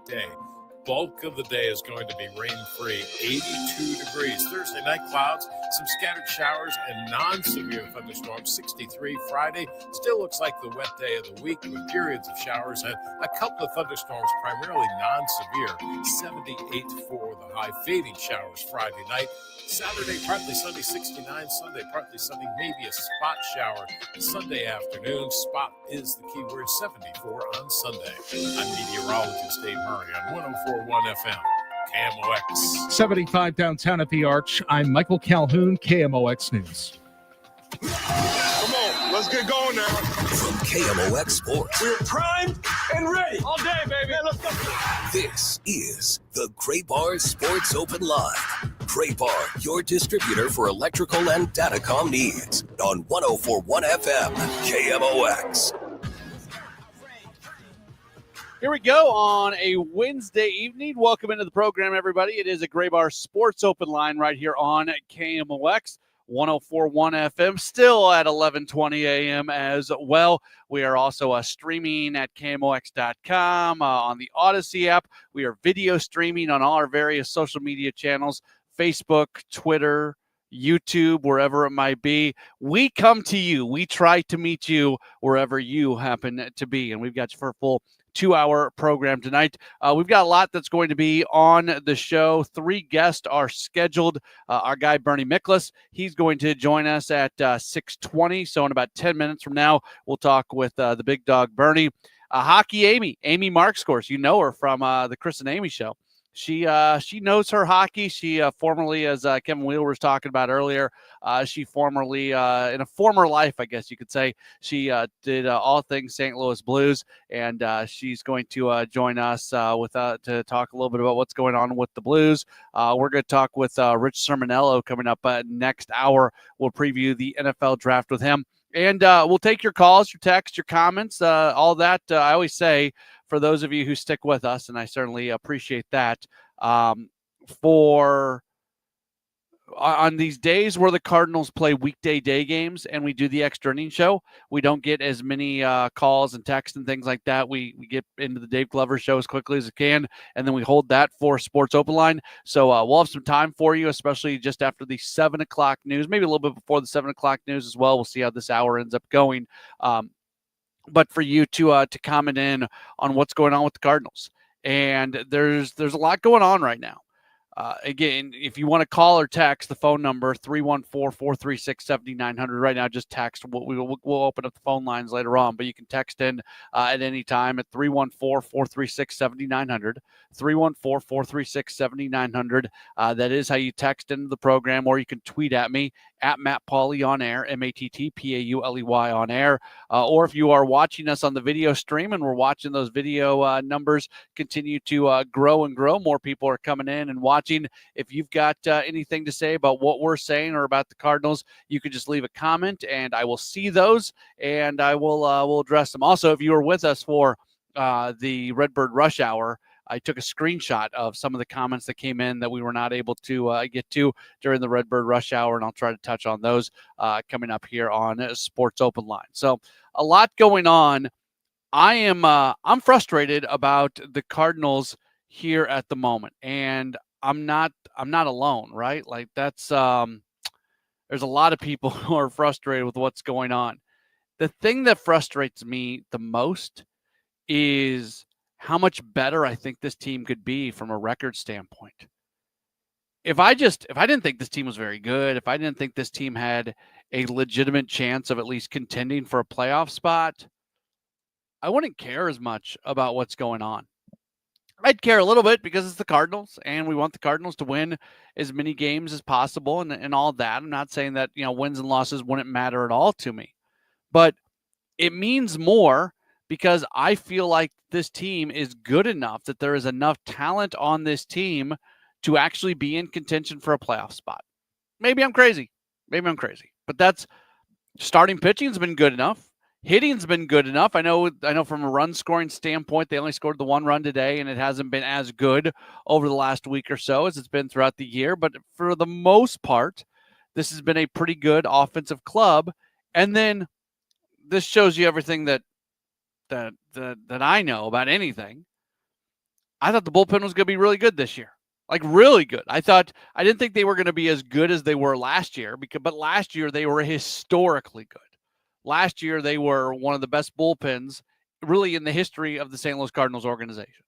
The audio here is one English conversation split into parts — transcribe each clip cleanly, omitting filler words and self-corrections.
day. Bulk of the day is going to be rain-free, 82 degrees. Thursday night clouds, some scattered showers, and non-severe thunderstorms. 63 Friday. Still looks like the wet day of the week with periods of showers and a couple of thunderstorms, primarily non-severe. 78 for the high. Fading showers Friday night. Saturday, partly sunny, 69. Sunday, partly sunny, maybe a spot shower. Sunday afternoon, spot is the key word, 74 on Sunday. I'm meteorologist Dave Murray on 104.1 FM, KMOX. 75 downtown at the Arch. I'm Michael Calhoun, KMOX News. Come on, let's get going now. From KMOX Sports. We're primed and ready. All day, baby. Yeah, let's go. This is the Gray Bar Sports Open Live. Gray Bar, your distributor for electrical and datacom needs. On 104.1 FM, KMOX. Here we go on a Wednesday evening. Welcome into the program, everybody. It is a Gray Bar Sports Open Line right here on KMOX 104.1 FM, still at 11:20 a.m. as well. We are also streaming at KMOX.com on the Odyssey app. We are video streaming on all our various social media channels, Facebook, Twitter, YouTube, wherever it might be. We come to you. We try to meet you wherever you happen to be. And we've got you for a full 2-hour program tonight. We've got a lot that's going to be on the show. 3 guests are scheduled. Our guy, Bernie Miklas, he's going to join us at 6:20. So in about 10 minutes from now, we'll talk with the big dog, Bernie. Hockey Amy Marks, of course. You know her from the Chris and Amy show. She knows her hockey. She formerly, as Kevin Wheeler was talking about earlier, she formerly, in a former life, I guess you could say, she did all things St. Louis Blues, and she's going to join us to talk a little bit about what's going on with the Blues. We're going to talk with Rich Sermonello coming up next hour. We'll preview the NFL draft with him. And we'll take your calls, your texts, your comments, all that. I always say, for those of you who stick with us, and I certainly appreciate that, on these days where the Cardinals play weekday day games and we do the extra inning show, we don't get as many calls and texts and things like that. We get into the Dave Glover show as quickly as we can, and then we hold that for Sports Open Line. So we'll have some time for you, especially just after the 7 o'clock news, maybe a little bit before the 7 o'clock news as well. We'll see how this hour ends up going. But for you to comment in on what's going on with the Cardinals. And there's a lot going on right now. Again, if you want to call or text, the phone number 314-436-7900 right now. Just text. We'll open up the phone lines later on, but you can text in at any time at 314-436-7900. 314-436-7900. That is how you text into the program, or you can tweet at me at Matt Pauley on air, MattPauley on air. Or if you are watching us on the video stream and we're watching those video numbers continue to grow and grow, more people are coming in and watching. If you've got anything to say about what we're saying or about the Cardinals, you can just leave a comment and I will see those and I will address them. Also, if you were with us for the Redbird Rush Hour, I took a screenshot of some of the comments that came in that we were not able to get to during the Redbird Rush Hour, and I'll try to touch on those coming up here on Sports Open Line. So a lot going on. I'm frustrated about the Cardinals here at the moment, and I'm not alone, right? Like that's there's a lot of people who are frustrated with what's going on. The thing that frustrates me the most is how much better I think this team could be from a record standpoint. If I didn't think this team was very good, if I didn't think this team had a legitimate chance of at least contending for a playoff spot, I wouldn't care as much about what's going on. I'd care a little bit because it's the Cardinals and we want the Cardinals to win as many games as possible and all that. I'm not saying that, wins and losses wouldn't matter at all to me, but it means more because I feel like this team is good enough that there is enough talent on this team to actually be in contention for a playoff spot. Maybe I'm crazy, but that's starting pitching's been good enough. Hitting's been good enough. I know from a run scoring standpoint, they only scored the 1 run today, and it hasn't been as good over the last week or so as it's been throughout the year. But for the most part, this has been a pretty good offensive club. And then this shows you everything that I know about anything. I thought the bullpen was going to be really good this year. Like really good. I didn't think they were going to be as good as they were last year, but last year they were historically good. Last year they were one of the best bullpens really in the history of the St. Louis Cardinals organization.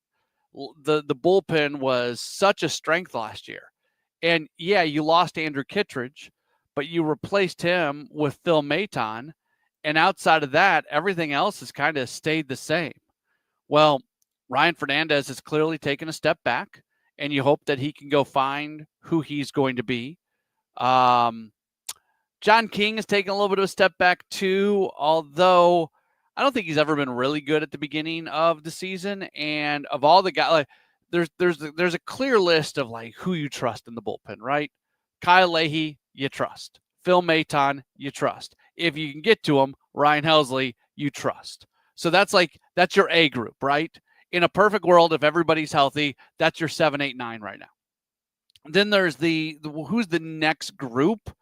The bullpen was such a strength last year. And yeah, you lost Andrew Kittredge, but you replaced him with Phil Maton. And outside of that, everything else has kind of stayed the same. Well, Ryan Fernandez has clearly taken a step back, and you hope that he can go find who he's going to be. John King has taken a little bit of a step back too, although I don't think he's ever been really good at the beginning of the season. And of all the guys, like, there's a clear list of like who you trust in the bullpen, right? Kyle Leahy, you trust. Phil Maton, you trust. If you can get to him, Ryan Helsley, you trust. So that's your A group, right? In a perfect world, if everybody's healthy, that's your 7, 8, 9 right now. Then there's the who's the next group?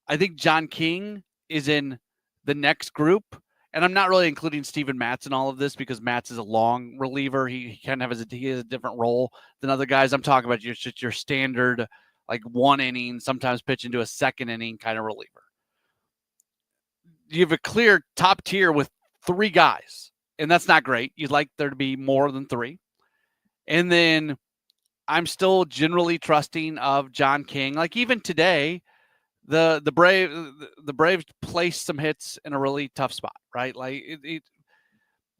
I think John King is in the next group. And I'm not really including Steven Matz in all of this because Matz is a long reliever. He kind of has a different role than other guys. I'm talking about your standard, like 1 inning, sometimes pitch into a 2nd inning kind of reliever. You have a clear top tier with 3 guys, and that's not great. You'd like there to be more than 3. And then I'm still generally trusting of John King. Like even today, the Braves placed some hits in a really tough spot, right? Like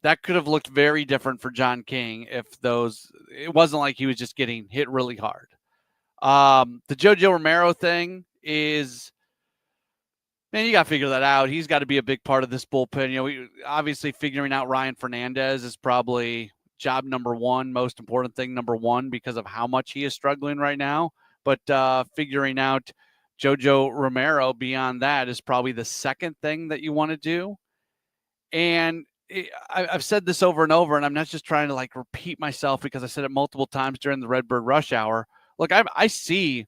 that could have looked very different for John King if it wasn't like he was just getting hit really hard. The JoJo Romero thing is, man, you got to figure that out. He's got to be a big part of this bullpen. Obviously figuring out Ryan Fernandez is probably job number 1, most important thing number 1 because of how much he is struggling right now. But figuring out JoJo Romero beyond that is probably the second thing that you want to do. And I've said this over and over, and I'm not just trying to like repeat myself because I said it multiple times during the Redbird Rush Hour. Look, I see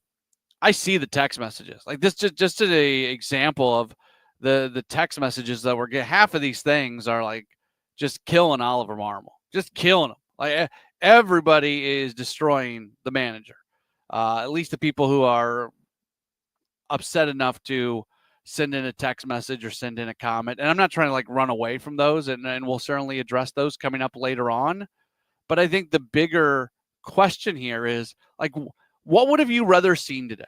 the text messages. Like this just an example of the text messages that we're getting. Half of these things are like just killing Oliver Marmol, just killing him. Like everybody is destroying the manager. At least the people who are upset enough to send in a text message or send in a comment. And I'm not trying to like run away from those, and we'll certainly address those coming up later on. But I think the bigger question here is like, what would have you rather seen today?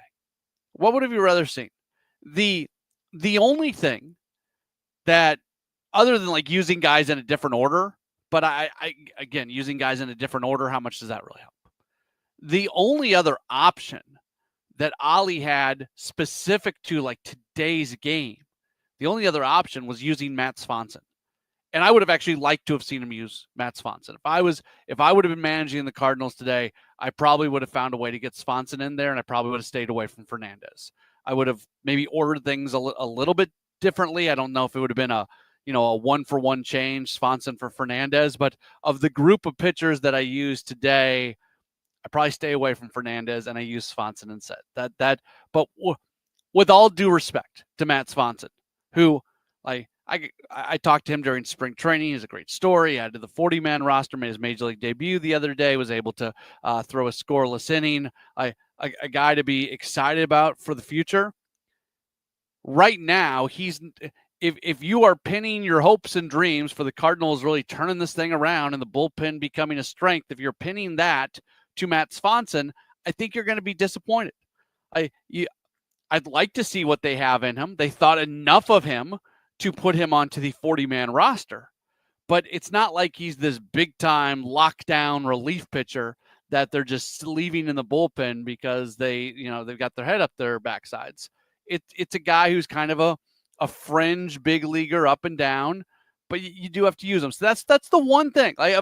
What would have you rather seen? The only thing that, other than like using guys in a different order, but I again, using guys in a different order, how much does that really help? The only other option that Ollie had specific to like today's game, the only other option was using Matt Swanson. And I would have actually liked to have seen him use Matt Swanson. If I would have been managing the Cardinals today, I probably would have found a way to get Swanson in there, and I probably would have stayed away from Fernandez. I would have maybe ordered things a little bit differently. I don't know if it would have been a 1-for-1 change, Swanson for Fernandez, but of the group of pitchers that I used today, I probably stay away from Fernandez and I use Swanson instead. But with all due respect to Matt Swanson, who like I talked to him during spring training. He's a great story. Added to the 40-man roster, made his major league debut the other day, was able to throw a scoreless inning. A guy to be excited about for the future. Right now, if you are pinning your hopes and dreams for the Cardinals really turning this thing around and the bullpen becoming a strength, if you're pinning that to Matt Swanson, I think you're going to be disappointed. I'd like to see what they have in him. They thought enough of him to put him onto the 40-man roster, but it's not like he's this big-time lockdown relief pitcher that they're just leaving in the bullpen because they've got their head up their backsides. It's a guy who's kind of a fringe big leaguer up and down, but you do have to use him. So that's the one thing. Like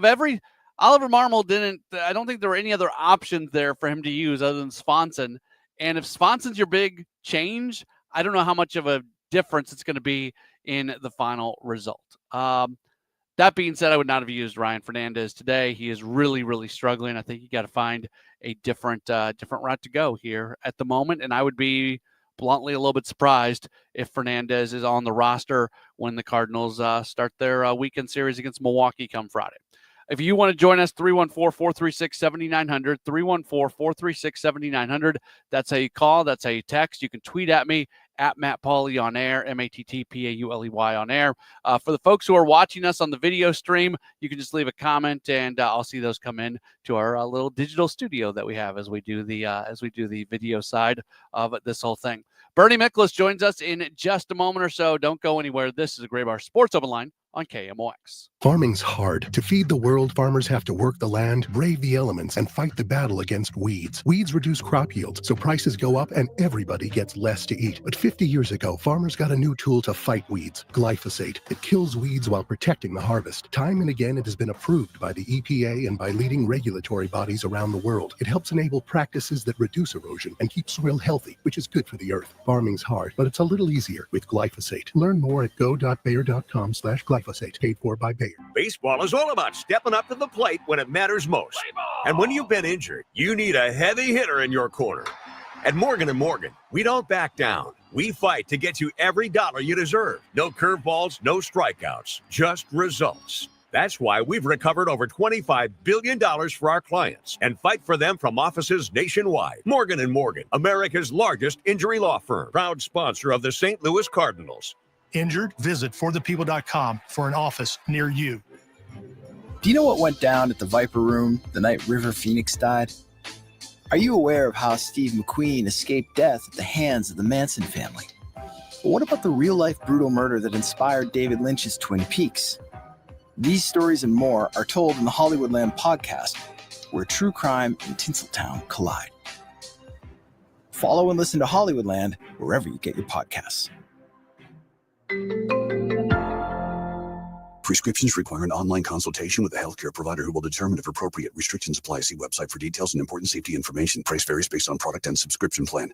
Oliver Marmol I don't think there were any other options there for him to use other than Swanson. And if Swanson's your big change, I don't know how much of a difference it's going to be in the final result. That being said, I would not have used Ryan Fernandez today. He is really, really struggling. I think you got to find a different route to go here at the moment. And I would be bluntly a little bit surprised if Fernandez is on the roster when the Cardinals start their weekend series against Milwaukee come Friday. If you want to join us, 314-436-7900, 314-436-7900. That's how you call. That's how you text. You can tweet at me, at Matt Pauley on air, MattPauley on air. For the folks who are watching us on the video stream, you can just leave a comment, and I'll see those come in to our little digital studio that we have as we do the video side of this whole thing. Bernie Miklasz joins us in just a moment or so. Don't go anywhere. This is a Gray Bar Sports Open Line on KMOX. Farming's hard. To feed the world, farmers have to work the land, brave the elements, and fight the battle against weeds. Weeds reduce crop yields, so prices go up and everybody gets less to eat. But 50 years ago, farmers got a new tool to fight weeds, glyphosate. It kills weeds while protecting the harvest. Time and again, it has been approved by the EPA and by leading regulatory bodies around the world. It helps enable practices that reduce erosion and keep soil healthy, which is good for the earth. Farming's hard, but it's a little easier with glyphosate. Learn more at go.bayer.com/glyphosate. Paid for by Bayer. Baseball is all about stepping up to the plate when it matters most. And when you've been injured, you need a heavy hitter in your corner. At Morgan & Morgan, we don't back down. We fight to get you every dollar you deserve. No curveballs, no strikeouts, just results. That's why we've recovered over $25 billion for our clients and fight for them from offices nationwide. Morgan & Morgan, America's largest injury law firm, proud sponsor of the St. Louis Cardinals. Injured? Visit forthepeople.com for an office near you. Do you know what went down at the Viper Room the night River Phoenix died? Are you aware of how Steve McQueen escaped death at the hands of the Manson family? But what about the real-life brutal murder that inspired David Lynch's Twin Peaks? These stories and more are told in the Hollywoodland podcast, where true crime and Tinseltown collide. Follow and listen to Hollywoodland wherever you get your podcasts. Prescriptions require an online consultation with a healthcare provider who will determine if appropriate. Restrictions apply. See website for details and important safety information. Price varies based on product and subscription plan.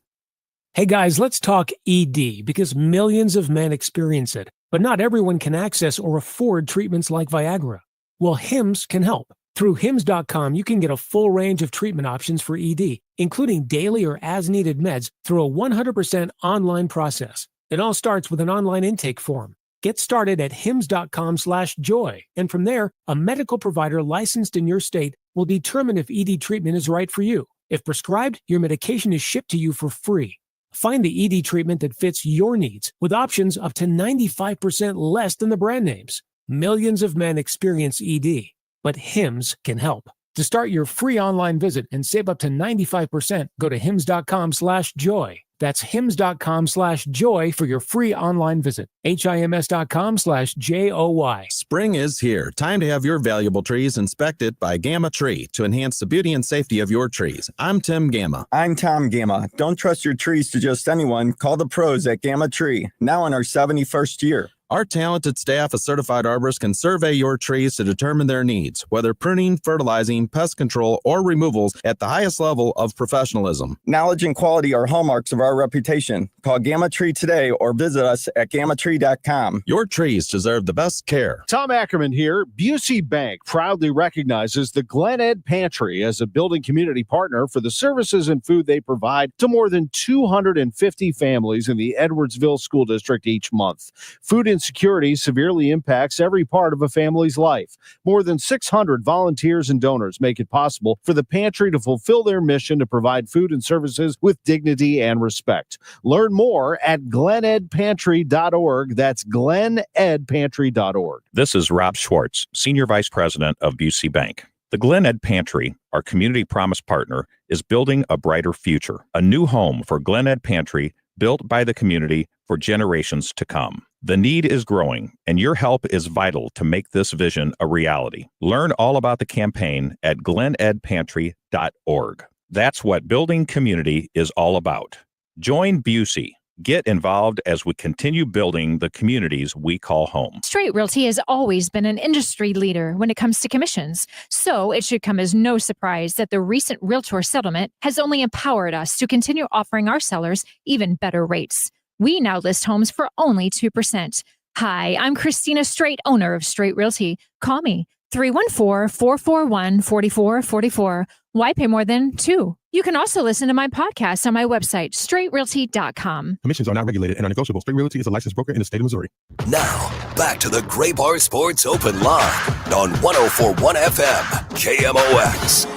Hey guys, let's talk ED, because millions of men experience it, but not everyone can access or afford treatments like Viagra. Well, Hims can help. Through Hims.com, you can get a full range of treatment options for ED, including daily or as-needed meds through a 100% online process. It all starts with an online intake form. Get started at hims.com/joy. And from there, a medical provider licensed in your state will determine if ED treatment is right for you. If prescribed, your medication is shipped to you for free. Find the ED treatment that fits your needs with options up to 95% less than the brand names. Millions of men experience ED, but Hims can help. To start your free online visit and save up to 95%, go to hims.com/joy. That's hims.com/joy for your free online visit. HIMS.com/JOY. Spring is here. Time to have your valuable trees inspected by Gamma Tree to enhance the beauty and safety of your trees. I'm Tim Gamma. I'm Tom Gamma. Don't trust your trees to just anyone. Call the pros at Gamma Tree. Now in our 71st year. Our talented staff of certified arborists can survey your trees to determine their needs, whether pruning, fertilizing, pest control, or removals at the highest level of professionalism. Knowledge and quality are hallmarks of our reputation. Call Gamma Tree today or visit us at gammatree.com. Your trees deserve the best care. Tom Ackerman here. Busey Bank proudly recognizes the Glen Ed Pantry as a building community partner for the services and food they provide to more than 250 families in the Edwardsville School District each month. Food insecurity severely impacts every part of a family's life. More than 600 volunteers and donors make it possible for the pantry to fulfill their mission to provide food and services with dignity and respect. Learn more at glenedpantry.org. That's glenedpantry.org. This is Rob Schwartz, Senior Vice President of Busey Bank. The Glen Ed Pantry, our community promise partner, is building a brighter future, a new home for Glen Ed Pantry built by the community for generations to come. The need is growing, and your help is vital to make this vision a reality. Learn all about the campaign at glenedpantry.org. That's what building community is all about. Join Busey. Get involved as we continue building the communities we call home. Straight Realty has always been an industry leader when it comes to commissions, so it should come as no surprise that the recent Realtor settlement has only empowered us to continue offering our sellers even better rates. We now list homes for only 2%. Hi, I'm Christina Straight, owner of Straight Realty. Call me, 314-441-4444. Why pay more than $2? You can also listen to my podcast on my website, straightrealty.com. Commissions are not regulated and are negotiable. Straight Realty is a licensed broker in the state of Missouri. Now, back to the Gray Bar Sports Open Live on 104.1 FM, KMOX.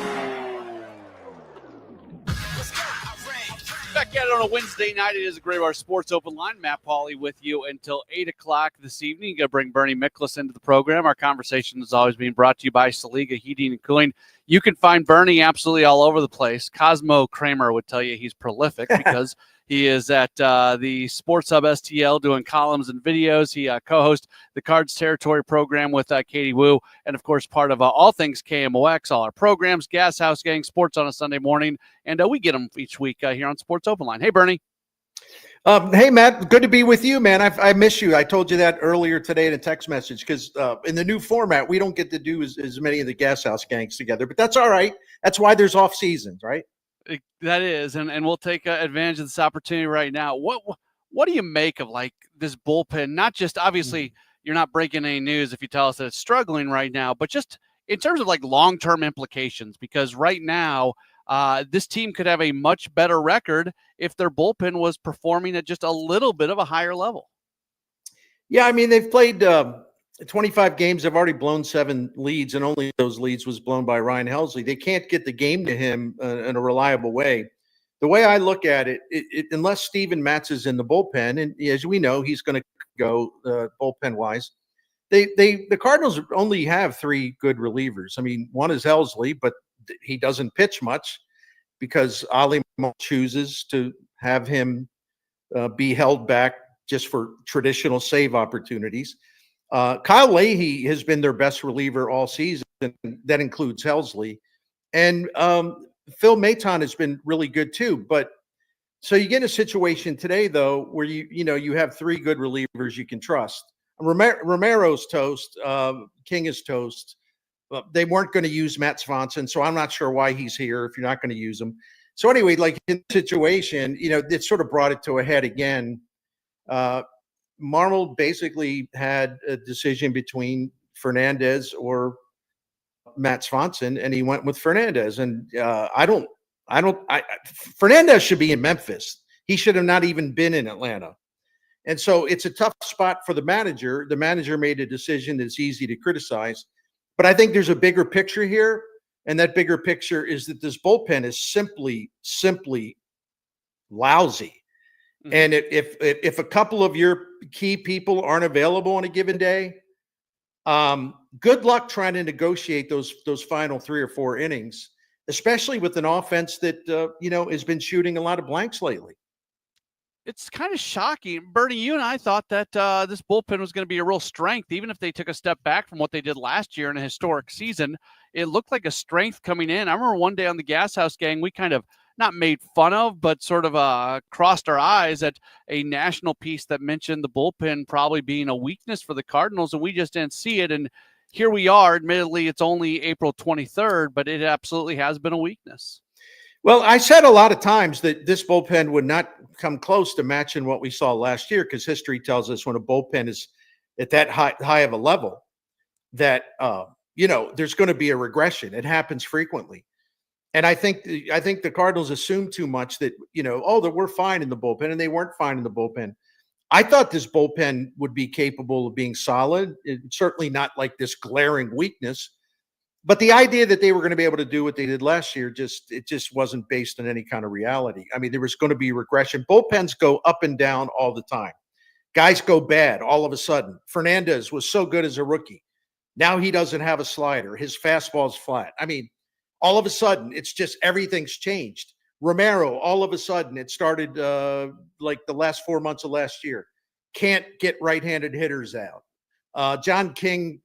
Back at it on a Wednesday night. It is a Gray Bar Sports Open Line. Matt Pauley with you until 8 o'clock this evening. You're going to bring Bernie Miklas into the program. Our conversation is always being brought to you by Saliga Heating and Cooling. You can find Bernie absolutely all over the place. Cosmo Kramer would tell you he's prolific because he is at the Sports Hub STL doing columns and videos. He co-hosts the Cards Territory program with Katie Wu, and, of course, part of all things KMOX, all our programs, Gas House Gang, Sports on a Sunday morning, and we get them each week here on Sports Open Line. Hey, Bernie. Hey, Matt, good to be with you, man. I miss you. I told you that earlier today in a text message because in the new format, we don't get to do as many of the Gas House Gangs together, but that's all right. That's why there's off seasons, right? That is, and we'll take advantage of this opportunity right now. What do you make of like this bullpen? Not just obviously you're not breaking any news if you tell us that it's struggling right now, but just in terms of like long-term implications, because right now this team could have a much better record if their bullpen was performing at just a little bit of a higher level. Yeah, I mean, they've played 25 games. They've already blown 7 leads, and only those leads was blown by Ryan Helsley. They can't get the game to him in a reliable way. The way I look at it, unless Steven Matz is in the bullpen, and as we know, he's going to go bullpen-wise, the Cardinals only have 3 good relievers. I mean, one is Helsley, but he doesn't pitch much because Ali chooses to have him be held back just for traditional save opportunities. Kyle Leahy has been their best reliever all season. That includes Helsley. And Phil Maton has been really good too. But so you get in a situation today, though, where you have 3 good relievers you can trust. Romero's toast. King is toast. They weren't going to use Matt Swanson, so I'm not sure why he's here if you're not going to use him. So anyway, like in the situation, it sort of brought it to a head again. Marmol basically had a decision between Fernandez or Matt Swanson, and he went with Fernandez. And Fernandez should be in Memphis. He should have not even been in Atlanta. And so it's a tough spot for the manager. The manager made a decision that's easy to criticize. But I think there's a bigger picture here, and that bigger picture is that this bullpen is simply lousy. Mm-hmm. And if a couple of your key people aren't available on a given day, good luck trying to negotiate those final 3 or 4 innings, especially with an offense that has been shooting a lot of blanks lately. It's kind of shocking. Bernie, you and I thought that this bullpen was going to be a real strength, even if they took a step back from what they did last year in a historic season. It looked like a strength coming in. I remember one day on the Gas House Gang, we kind of not made fun of, but sort of crossed our eyes at a national piece that mentioned the bullpen probably being a weakness for the Cardinals, and we just didn't see it. And here we are. Admittedly, it's only April 23rd, but it absolutely has been a weakness. Well, I said a lot of times that this bullpen would not come close to matching what we saw last year because history tells us when a bullpen is at that high of a level that, there's going to be a regression. It happens frequently. And I think the Cardinals assumed too much that, that we're fine in the bullpen, and they weren't fine in the bullpen. I thought this bullpen would be capable of being solid. It's certainly not like this glaring weakness. But the idea that they were going to be able to do what they did last year, it just wasn't based on any kind of reality. I mean, there was going to be regression. Bullpens go up and down all the time. Guys go bad all of a sudden. Fernandez was so good as a rookie. Now he doesn't have a slider. His fastball's flat. I mean, all of a sudden, it's just everything's changed. Romero, all of a sudden, it started like the last 4 months of last year. Can't get right-handed hitters out. John King,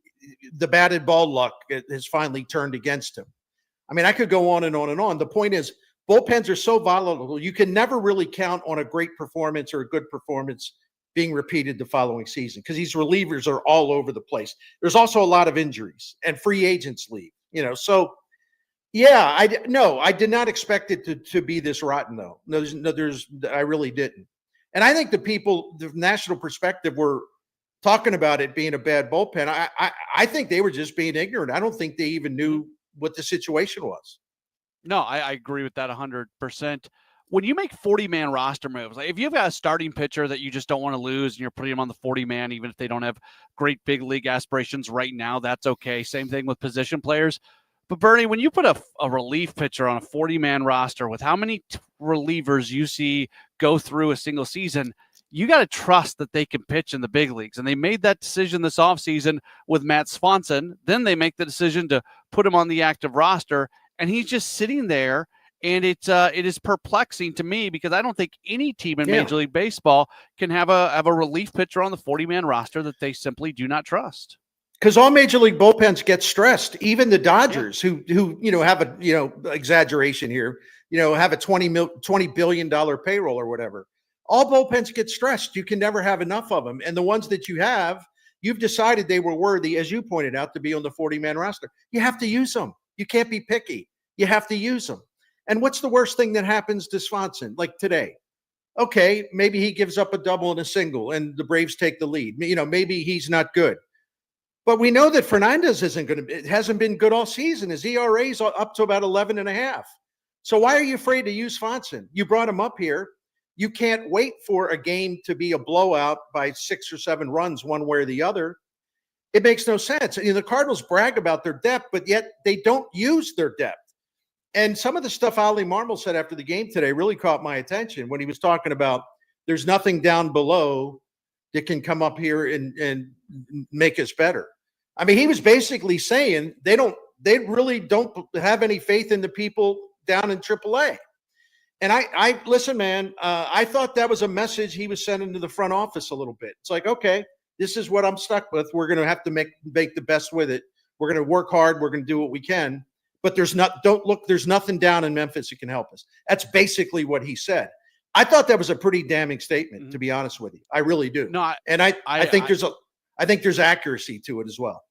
the batted ball luck has finally turned against him. I mean, I could go on and on and on. The point is, bullpens are so volatile, you can never really count on a great performance or a good performance being repeated the following season because these relievers are all over the place. There's also a lot of injuries and free agents leave, So, yeah, I did not expect it to be this rotten, though. I really didn't. And I think the national perspective were talking about it being a bad bullpen. I think they were just being ignorant. I don't think they even knew what the situation was. No, I agree with that 100%. When you make 40-man roster moves, like if you've got a starting pitcher that you just don't want to lose and you're putting them on the 40-man, even if they don't have great big league aspirations right now, that's okay. Same thing with position players. But Bernie, when you put a relief pitcher on a 40-man roster with how many relievers you see go through a single season, you got to trust that they can pitch in the big leagues. And they made that decision this offseason with Matt Swanson. Then they make the decision to put him on the active roster, and he's just sitting there. And it is perplexing to me because I don't think any team in Major League Baseball can have a relief pitcher on the 40-man roster that they simply do not trust. Because all Major League bullpens get stressed. Even the Dodgers, who have a exaggeration here, have a $20 billion payroll or whatever. All bullpens get stressed. You can never have enough of them. And the ones that you have, you've decided they were worthy, as you pointed out, to be on the 40-man roster. You have to use them. You can't be picky. You have to use them. And what's the worst thing that happens to Swanson, like today? Okay, maybe he gives up a double and a single, and the Braves take the lead. Maybe he's not good. But we know that Fernandez hasn't been good all season. His ERA is up to about 11.5. So why are you afraid to use Swanson? You brought him up here. You can't wait for a game to be a blowout by 6 or 7 runs one way or the other. It makes no sense. The Cardinals brag about their depth, but yet they don't use their depth. And some of the stuff Ali Marmol said after the game today really caught my attention when he was talking about there's nothing down below that can come up here and make us better. I mean, he was basically saying they really don't have any faith in the people down in AAA. And I listen, man, I thought that was a message he was sending to the front office a little bit. It's like, okay, this is what I'm stuck with. We're going to have to make the best with it. We're going to work hard. We're going to do what we can. But there's nothing down in Memphis that can help us. That's basically what he said. I thought that was a pretty damning statement, to be honest with you. I really do. No, I think there's accuracy to it as well.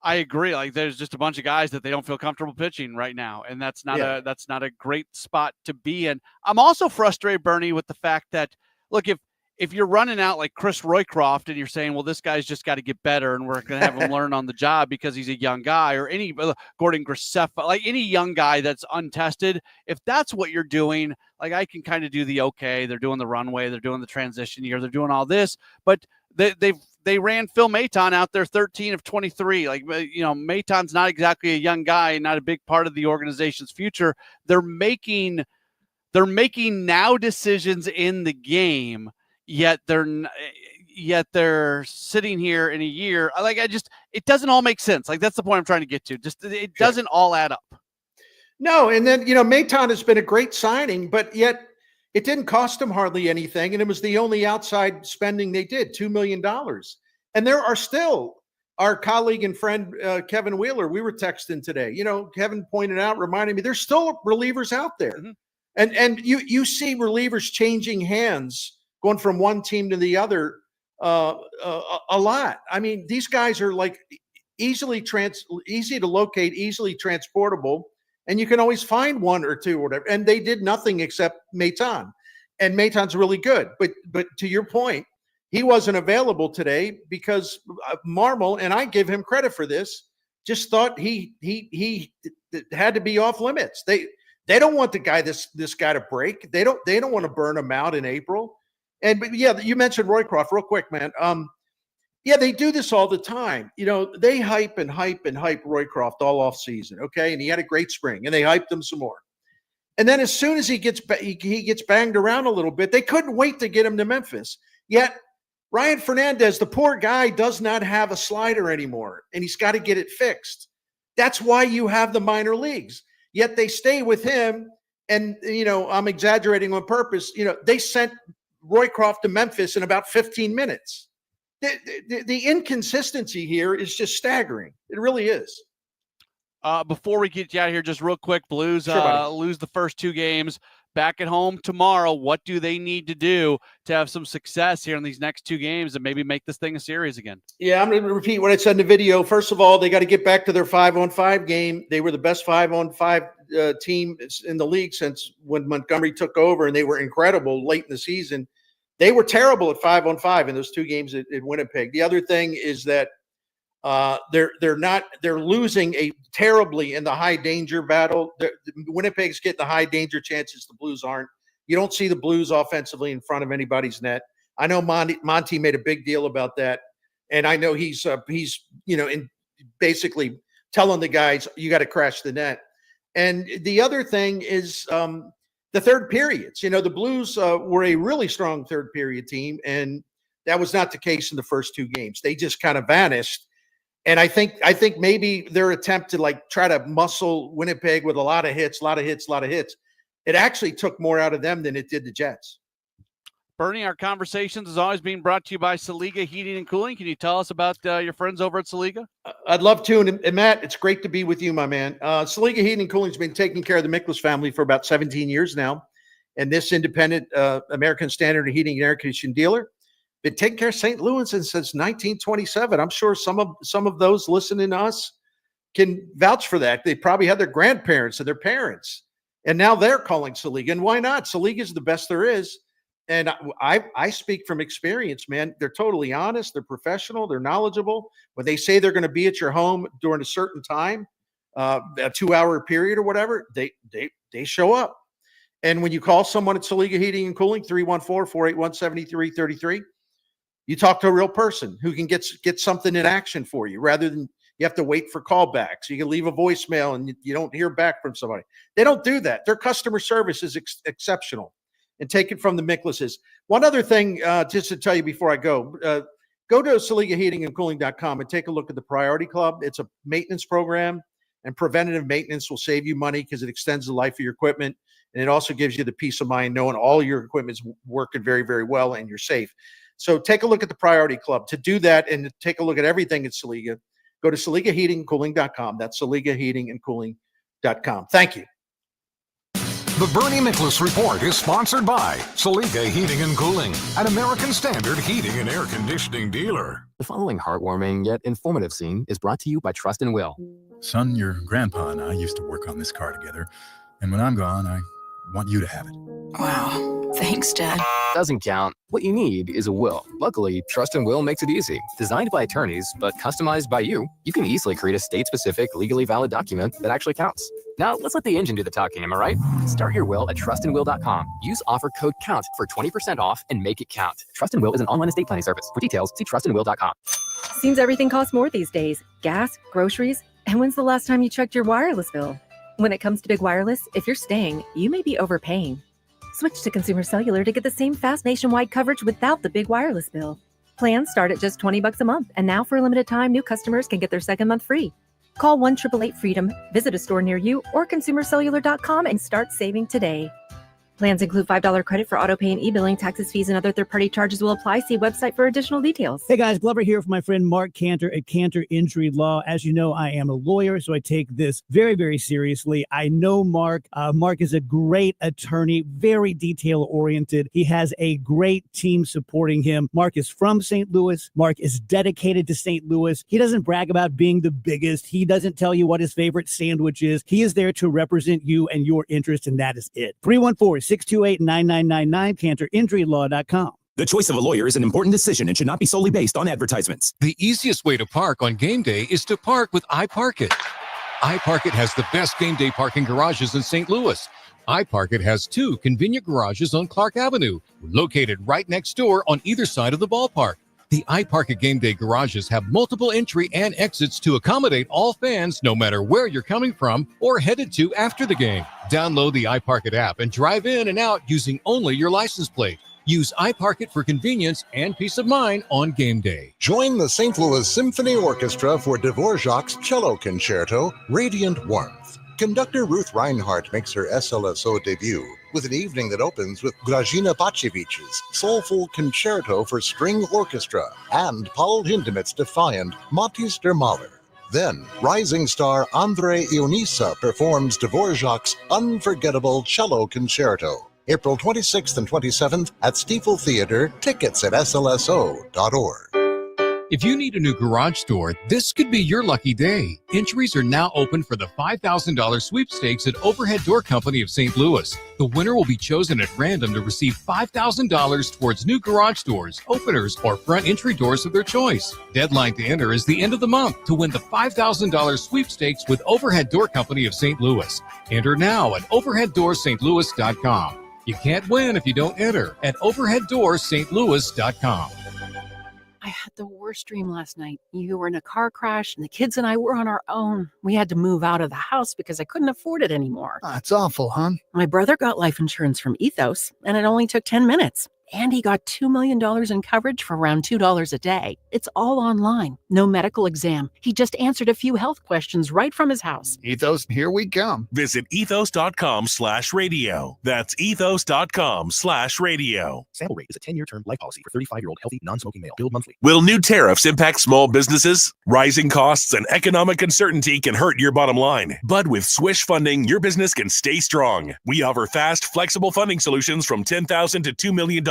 I agree. Like there's just a bunch of guys that they don't feel comfortable pitching right now, and that's not a great spot to be in. I'm also frustrated, Bernie, with the fact that look, if you're running out like Chris Roycroft and you're saying, well, this guy's just got to get better and we're going to have him learn on the job because he's a young guy, or any Gordon Graceffa, like any young guy that's untested, if that's what you're doing, like I can kind of do the okay, they're doing the runway, they're doing the transition year, they're doing all this, but they ran Phil Maton out there 13 of 23. Like, Maton's not exactly a young guy, not a big part of the organization's future. They're making now decisions in the game. Yet they're sitting here in a year. It doesn't all make sense. Like that's the point I'm trying to get to. Just it doesn't all add up. No, and then Maton has been a great signing, but yet it didn't cost them hardly anything, and it was the only outside spending they did, $2 million. And there are still our colleague and friend Kevin Wheeler. We were texting today. Kevin pointed out, reminded me, there's still relievers out there, and you see relievers changing hands, going from one team to the other a lot. I mean, these guys are like easy to locate, easily transportable, and you can always find one or two or whatever. And they did nothing except Maton, and Maton's really good. But to your point, he wasn't available today because Marmol, and I give him credit for this, just thought he had to be off limits. They don't want this guy to break. They don't want to burn him out in April. But you mentioned Roycroft real quick, man. They do this all the time. They hype Roycroft all off season. Okay. And he had a great spring and they hyped him some more. And then as soon as he gets banged around a little bit, they couldn't wait to get him to Memphis. Yet Ryan Fernandez, the poor guy, does not have a slider anymore and he's got to get it fixed. That's why you have the minor leagues. Yet they stay with him. And, I'm exaggerating on purpose. They sent Roycroft to Memphis in about 15 minutes. The inconsistency here is just staggering. It really is. Before we get you out of here, just real quick, Blues lose the first 2 games. Back at home tomorrow, what do they need to do to have some success here in these next 2 games and maybe make this thing a series again? Yeah, I'm going to repeat what I said in the video. First of all, they got to get back to their 5-on-5 game. They were the best 5-on-5 team in the league since when Montgomery took over, and they were incredible late in the season. They were terrible at 5-on-5 in those 2 games at Winnipeg. The other thing is that they're losing terribly in the high danger battle. Winnipeg's getting the high danger chances. The Blues aren't. You don't see the Blues offensively in front of anybody's net. I know Monty made a big deal about that, and I know he's in basically telling the guys you got to crash the net. And the other thing is the third periods. The Blues were a really strong third period team, and that was not the case in the first 2 games. They just kind of vanished. And I think maybe their attempt to try to muscle Winnipeg with a lot of hits, it actually took more out of them than it did the Jets. Bernie, our conversations is always being brought to you by Saliga Heating and Cooling. Can you tell us about your friends over at Saliga? I'd love to. And Matt, it's great to be with you, my man. Saliga Heating and Cooling has been taking care of the Miklas family for about 17 years now. And this independent American Standard Heating and Air Conditioning dealer been taking care of St. Louis since 1927. I'm sure some of those listening to us can vouch for that. They probably had their grandparents and their parents, and now they're calling Saliga. And why not? Saliga is the best there is. And I speak from experience, man. They're totally honest. They're professional. They're knowledgeable. When they say they're going to be at your home during a certain time, a 2-hour period or whatever, they show up. And when you call someone at Saliga Heating and Cooling, 314-481-7333, you talk to a real person who can get something in action for you rather than you have to wait for callbacks. You can leave a voicemail and you don't hear back from somebody. They don't do that. Their customer service is exceptional. And take it from the Miklases. One other thing, just to tell you before I go to SaligaHeatingandCooling.com and take a look at the Priority Club. It's a maintenance program, and preventative maintenance will save you money because it extends the life of your equipment. And it also gives you the peace of mind knowing all your equipment is working very, very well and you're safe. So take a look at the Priority Club. To do that and to take a look at everything at Saliga, go to SaligaHeatingandCooling.com. That's SaligaHeatingandCooling.com. Thank you. The Bernie Miklas Report is sponsored by Saliga Heating and Cooling, an American Standard heating and air conditioning dealer. The following heartwarming yet informative scene is brought to you by Trust and Will. Son, your grandpa and I used to work on this car together, and when I'm gone, I want you to have it. Wow. Thanks, Dad. Doesn't count. What you need is a will. Luckily, Trust and Will makes it easy. Designed by attorneys, but customized by you, you can easily create a state-specific, legally valid document that actually counts. Now, let's let the engine do the talking, am I right? Start your will at trustandwill.com. Use offer code COUNT for 20% off and make it count. Trust and Will is an online estate planning service. For details, see trustandwill.com. Seems everything costs more these days. Gas, groceries, and when's the last time you checked your wireless bill? When it comes to Big Wireless, if you're staying, you may be overpaying. Switch to Consumer Cellular to get the same fast nationwide coverage without the big wireless bill. Plans start at just $20 a month, and now for a limited time, new customers can get their second month free. Call 1-888-FREEDOM, visit a store near you, or consumercellular.com and start saving today. Plans include $5 credit for auto pay and e-billing. Taxes, fees, and other third-party charges will apply. See website for additional details. Hey guys, Glover here for my friend Mark Cantor at Cantor Injury Law. As you know, I am a lawyer, so I take this very, very seriously. I know Mark. Mark is a great attorney, very detail-oriented. He has a great team supporting him. Mark is from St. Louis. Mark is dedicated to St. Louis. He doesn't brag about being the biggest. He doesn't tell you what his favorite sandwich is. He is there to represent you and your interest, and that is it. 314-628-9999, CantorInjuryLaw.com. The choice of a lawyer is an important decision and should not be solely based on advertisements. The easiest way to park on game day is to park with iParkit. iParkit has the best game day parking garages in St. Louis. iParkit has 2 convenient garages on Clark Avenue, located right next door on either side of the ballpark. The iParkit game day garages have multiple entry and exits to accommodate all fans, no matter where you're coming from or headed to after the game. Download the iParkit app and drive in and out using only your license plate. Use iParkit for convenience and peace of mind on game day. Join the St. Louis Symphony Orchestra for Dvorak's Cello Concerto, Radiant Warmth. Conductor Ruth Reinhardt makes her SLSO debut with an evening that opens with Grażyna Baciewicz's soulful concerto for string orchestra and Paul Hindemith's defiant Matis der Maler. Then, rising star Andrei Ionisa performs Dvorak's unforgettable cello concerto. April 26th and 27th at Stiefel Theater. Tickets at slso.org. If you need a new garage door, this could be your lucky day. Entries are now open for the $5,000 sweepstakes at Overhead Door Company of St. Louis. The winner will be chosen at random to receive $5,000 towards new garage doors, openers, or front entry doors of their choice. Deadline to enter is the end of the month to win the $5,000 sweepstakes with Overhead Door Company of St. Louis. Enter now at overheaddoorsstlouis.com. You can't win if you don't enter at overheaddoorsstlouis.com. I had the worst dream last night. You were in a car crash and the kids and I were on our own. We had to move out of the house because I couldn't afford it anymore. It's awful, hon. My brother got life insurance from Ethos and it only took 10 minutes. And he got $2 million in coverage for around $2 a day. It's all online. No medical exam. He just answered a few health questions right from his house. Ethos, here we come. Visit ethos.com/radio. That's ethos.com/radio. Sample rate is a 10-year term life policy for 35-year-old healthy, non-smoking male. Billed monthly. Will new tariffs impact small businesses? Rising costs and economic uncertainty can hurt your bottom line. But with Swish Funding, your business can stay strong. We offer fast, flexible funding solutions from $10,000 to $2 million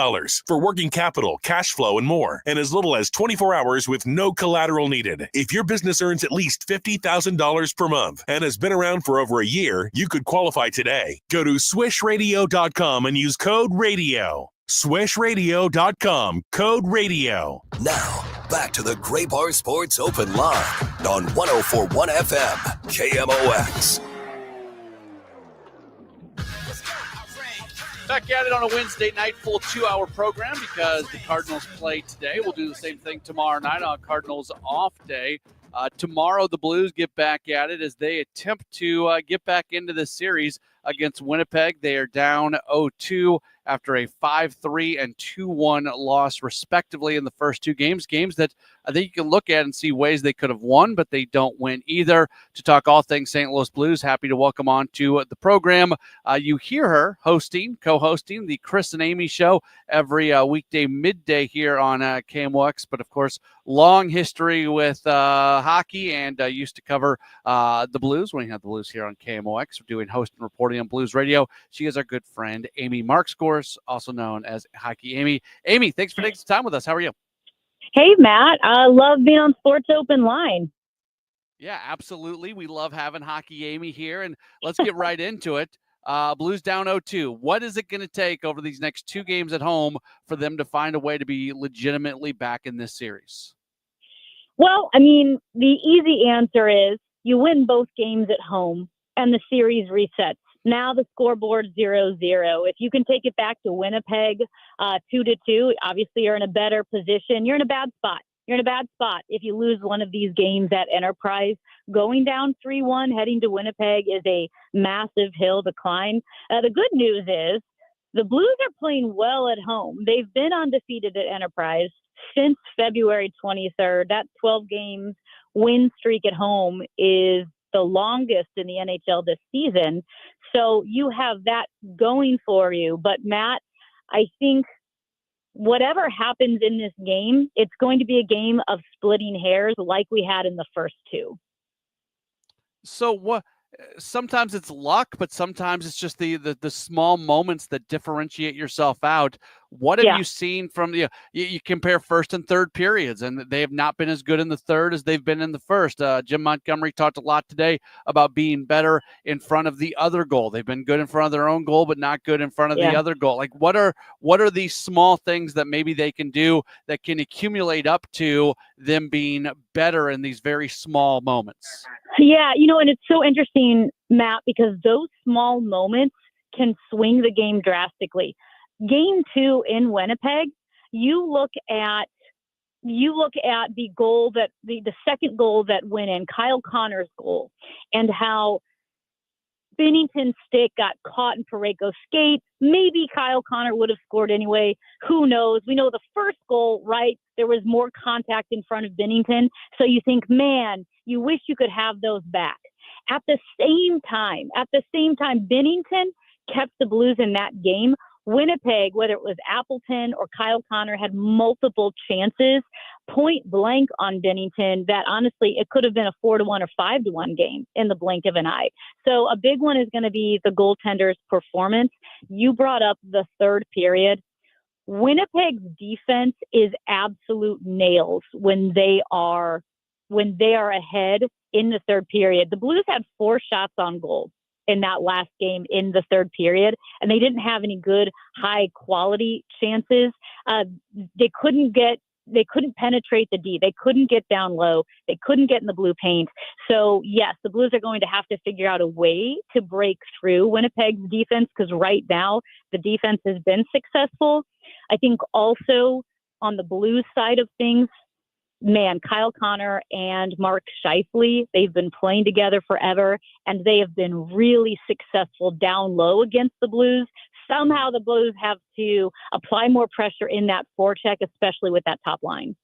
for working capital, cash flow, and more, and as little as 24 hours with no collateral needed. If your business earns at least $50,000 per month and has been around for over a year, you could qualify today. Go to swishradio.com and use code RADIO. Swishradio.com, code RADIO. Now, back to the Gray Bar Sports Open Line on 104.1 FM, KMOX. Back at it on a Wednesday night, full 2-hour program because the Cardinals play today. We'll do the same thing tomorrow night on Cardinals off day. Tomorrow, the Blues get back at it as they attempt to get back into this series against Winnipeg. They are down 0-2 after a 5-3 and 2-1 loss, respectively, in the first two games. Games that I think you can look at and see ways they could have won, but they don't win either. To talk all things St. Louis Blues, happy to welcome on to the program. You hear her co-hosting the Chris and Amy show every weekday midday here on KMOX, but of course, long history with hockey and used to cover the Blues when we had the Blues here on KMOX. We're doing host and reporting on Blues Radio. She is our good friend, Amy Markscore, also known as Hockey Amy. Amy, thanks for taking some time with us. How are you? Hey, Matt. I love being on Sports Open Line. Yeah, absolutely. We love having Hockey Amy here, and let's get right into it. Blues down 0-2. What is it going to take over these next two games at home for them to find a way to be legitimately back in this series? Well, I mean, the easy answer is you win both games at home and the series resets. Now the scoreboard 0-0. If you can take it back to Winnipeg 2-2, obviously you're in a better position. You're in a bad spot. You're in a bad spot if you lose one of these games at Enterprise. Going down 3-1, heading to Winnipeg is a massive hill to climb. The good news is the Blues are playing well at home. They've been undefeated at Enterprise since February 23rd. That 12-game win streak at home is the longest in the NHL this season. So you have that going for you. But Matt, I think whatever happens in this game, it's going to be a game of splitting hairs like we had in the first two. So what? Sometimes it's luck, but sometimes it's just the small moments that differentiate yourself out. What have you seen from the you compare first and third periods, and they have not been as good in the third as they've been in the first. Jim Montgomery talked a lot today about being better in front of the other goal. They've been good in front of their own goal, but not good in front of the other goal. Like what are these small things that maybe they can do that can accumulate up to them being better in these very small moments? Yeah, and it's so interesting, Matt, because those small moments can swing the game drastically. Game 2 in Winnipeg, you look at the goal that the second goal that went in, Kyle Connor's goal, and how Binnington's stick got caught in Parayko's skate. Maybe Kyle Connor would have scored anyway. Who knows? We know the first goal, right? There was more contact in front of Binnington. So you think, man, you wish you could have those back. At the same time, Binnington kept the Blues in that game. Winnipeg, whether it was Appleton or Kyle Connor, had multiple chances, point blank on Binnington, that honestly, it could have been a 4-1 or 5-1 game in the blink of an eye. So a big one is going to be the goaltender's performance. You brought up the third period. Winnipeg's defense is absolute nails when they are ahead in the third period. The Blues had 4 shots on goal. in that last game in the third period, and they didn't have any good high quality chances. They couldn't penetrate the D. They couldn't get down low. They couldn't get in the blue paint. So yes, the Blues are going to have to figure out a way to break through Winnipeg's defense, because right now the defense has been successful. I think also on the Blues side of things, man, Kyle Connor and Mark Scheifele, they've been playing together forever, and they have been really successful down low against the Blues. Somehow the Blues have to apply more pressure in that forecheck, especially with that top line.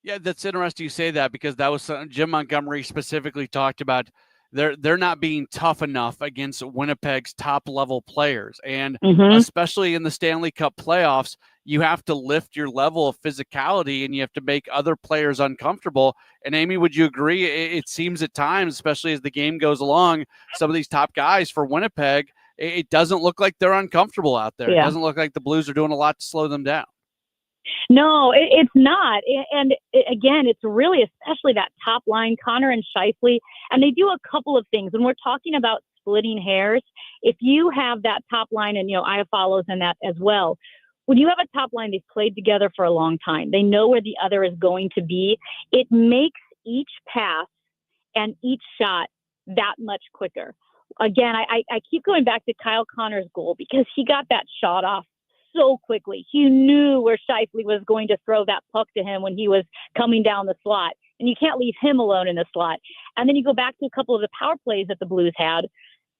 Yeah, that's interesting you say that, because that was something Jim Montgomery specifically talked about. They're not being tough enough against Winnipeg's top level players. And especially in the Stanley Cup playoffs, you have to lift your level of physicality and you have to make other players uncomfortable. And Amy, would you agree? It seems at times, especially as the game goes along, some of these top guys for Winnipeg, it doesn't look like they're uncomfortable out there. Yeah. It doesn't look like the Blues are doing a lot to slow them down. No, it's not. And again, it's really especially that top line, Connor and Scheifele, and they do a couple of things. When we're talking about splitting hairs, if you have that top line, and, I follows in that as well, when you have a top line, they've played together for a long time. They know where the other is going to be. It makes each pass and each shot that much quicker. Again, I keep going back to Kyle Connor's goal, because he got that shot off so quickly. He knew where Scheifele was going to throw that puck to him when he was coming down the slot, and you can't leave him alone in the slot. And then you go back to a couple of the power plays that the Blues had.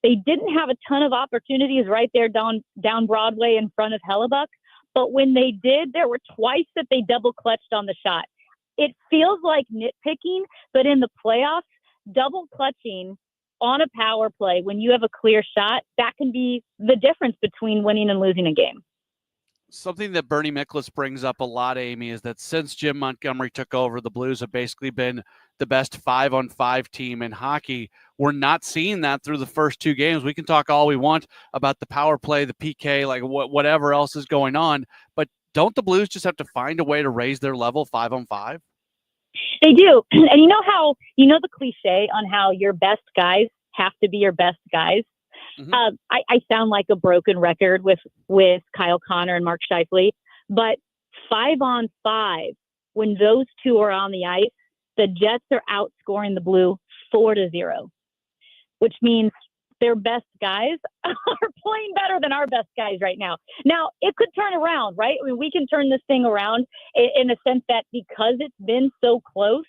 They didn't have a ton of opportunities right there down Broadway in front of Hellebuck, but when they did, there were twice that they double clutched on the shot. It feels like nitpicking, but in the playoffs, double clutching on a power play when you have a clear shot, that can be the difference between winning and losing a game. Something that Bernie Miklasz brings up a lot, Amy, is that since Jim Montgomery took over, the Blues have basically been the best 5-on-5 team in hockey. We're not seeing that through the first two games. We can talk all we want about the power play, the PK, like whatever else is going on, but don't the Blues just have to find a way to raise their level 5-on-5? They do. And the cliche on how your best guys have to be your best guys. I sound like a broken record with Kyle Connor and Mark Scheifele, but 5-on-5, when those two are on the ice, the Jets are outscoring the Blue 4-0, which means their best guys are playing better than our best guys right now. Now, it could turn around, right? I mean, we can turn this thing around in a sense that because it's been so close,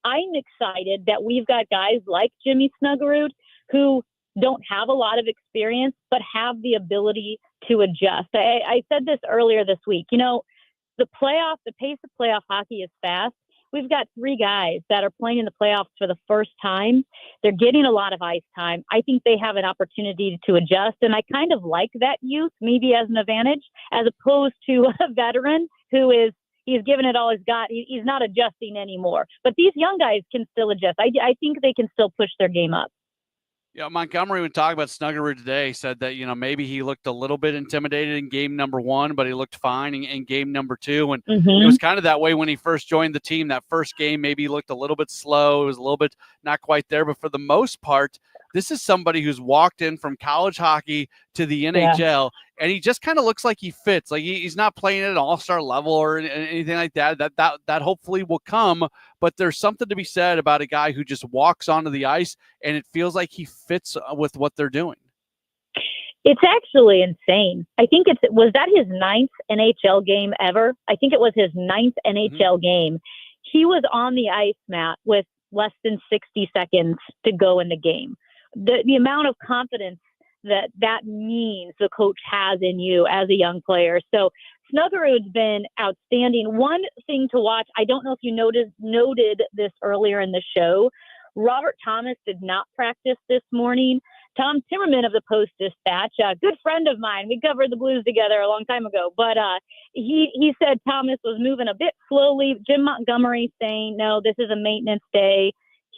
I'm excited that we've got guys like Jimmy Snuggerud who don't have a lot of experience, but have the ability to adjust. I said this earlier this week. The pace of playoff hockey is fast. We've got three guys that are playing in the playoffs for the first time. They're getting a lot of ice time. I think they have an opportunity to adjust, and I kind of like that youth maybe as an advantage, as opposed to a veteran he's given it all he's got. He's not adjusting anymore. But these young guys can still adjust. I think they can still push their game up. Yeah, Montgomery, when talking about Snuggerud today, said that, maybe he looked a little bit intimidated in game number one, but he looked fine in game number two. And it was kind of that way when he first joined the team. That first game, maybe he looked a little bit slow. It was a little bit not quite there. But for the most part, this is somebody who's walked in from college hockey to the NHL, and he just kind of looks like he fits. Like he's not playing at an all-star level or anything like that. That hopefully will come. But there's something to be said about a guy who just walks onto the ice, and it feels like he fits with what they're doing. It's actually insane. I think was that his 9th NHL game ever? I think it was his 9th NHL game. He was on the ice, Matt, with less than 60 seconds to go in the game. The amount of confidence that means the coach has in you as a young player. So Snuggerud's been outstanding. One thing to watch, I don't know if you noted this earlier in the show, Robert Thomas did not practice this morning. Tom Timmerman of the Post-Dispatch, a good friend of mine, we covered the Blues together a long time ago, but he said Thomas was moving a bit slowly. Jim Montgomery saying, no, this is a maintenance day.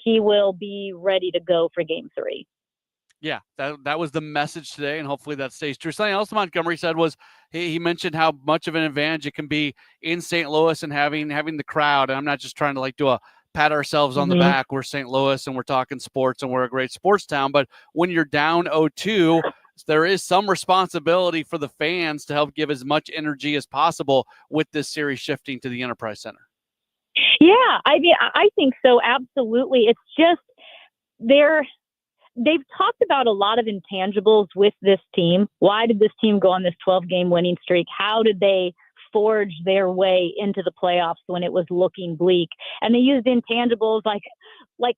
He will be ready to go for game 3. Yeah, that was the message today, and hopefully that stays true. Something else Montgomery said was he mentioned how much of an advantage it can be in St. Louis and having the crowd. And I'm not just trying to do a pat ourselves on the back. We're St. Louis and we're talking sports and we're a great sports town. But when you're down 0-2, there is some responsibility for the fans to help give as much energy as possible with this series shifting to the Enterprise Center. Yeah, I mean, I think so. Absolutely. It's just they've talked about a lot of intangibles with this team. Why did this team go on this 12-game winning streak? How did they forge their way into the playoffs when it was looking bleak? And they used intangibles like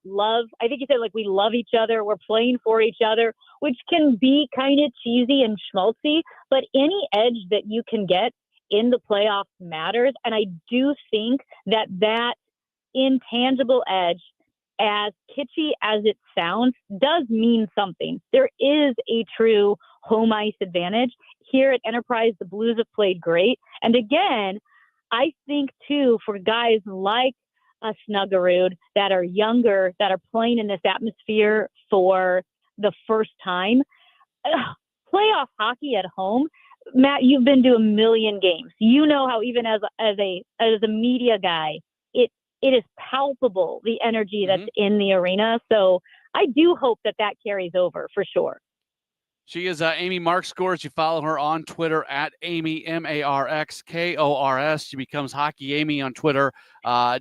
love. I think you said, like, we love each other, we're playing for each other, which can be kind of cheesy and schmaltzy, but any edge that you can get in the playoffs matters. And I do think that intangible edge, as kitschy as it sounds, does mean something. There is a true home ice advantage. Here at Enterprise, the Blues have played great. And again, I think, too, for guys like a Snuggerud that are younger, that are playing in this atmosphere for the first time, playoff hockey at home, Matt, you've been to a million games. You know how, even as a media guy, it is palpable, the energy that's in the arena. So I do hope that carries over for sure. She is Amy Markskors. You follow her on Twitter at Amy, MARXKORS. She becomes Hockey Amy on Twitter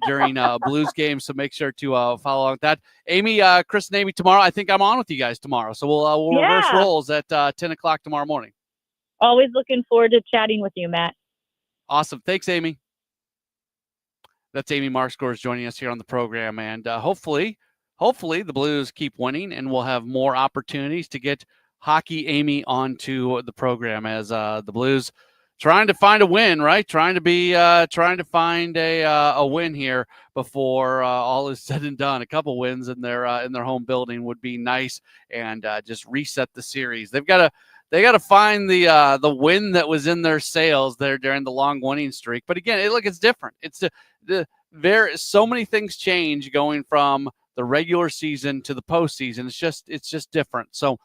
during Blues games, so make sure to follow along with that. Amy, Chris and Amy tomorrow. I think I'm on with you guys tomorrow, so we'll reverse roles at 10 o'clock tomorrow morning. Always looking forward to chatting with you, Matt. Awesome. Thanks, Amy. That's Amy Markskors joining us here on the program, and hopefully the Blues keep winning, and we'll have more opportunities to get Hockey Amy onto the program as the Blues trying to find a win, right? Trying to find a win here before all is said and done. A couple wins in their home building would be nice, and just reset the series. They got to find the win that was in their sails there during the long winning streak. But again, it's different. It's so many things change going from the regular season to the postseason. It's just different. So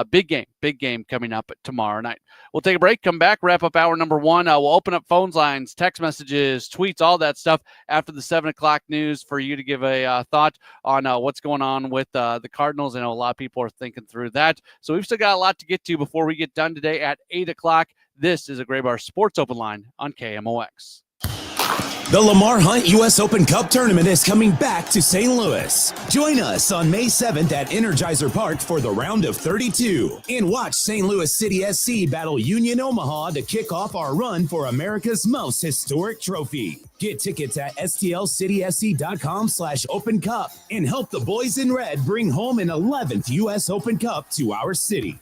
big game coming up tomorrow night. We'll take a break, come back, wrap up hour number one. We'll open up phone lines, text messages, tweets, all that stuff after the 7 o'clock news for you to give a thought on what's going on with the Cardinals. I know a lot of people are thinking through that. So we've still got a lot to get to before we get done today at 8 o'clock. This is a Gray Bar Sports Open Line on KMOX. The Lamar Hunt U.S. Open Cup Tournament is coming back to St. Louis. Join us on May 7th at Energizer Park for the round of 32 and watch St. Louis City SC battle Union Omaha to kick off our run for America's most historic trophy. Get tickets at stlcitysc.com/Open Cup and help the boys in red bring home an 11th U.S. Open Cup to our city.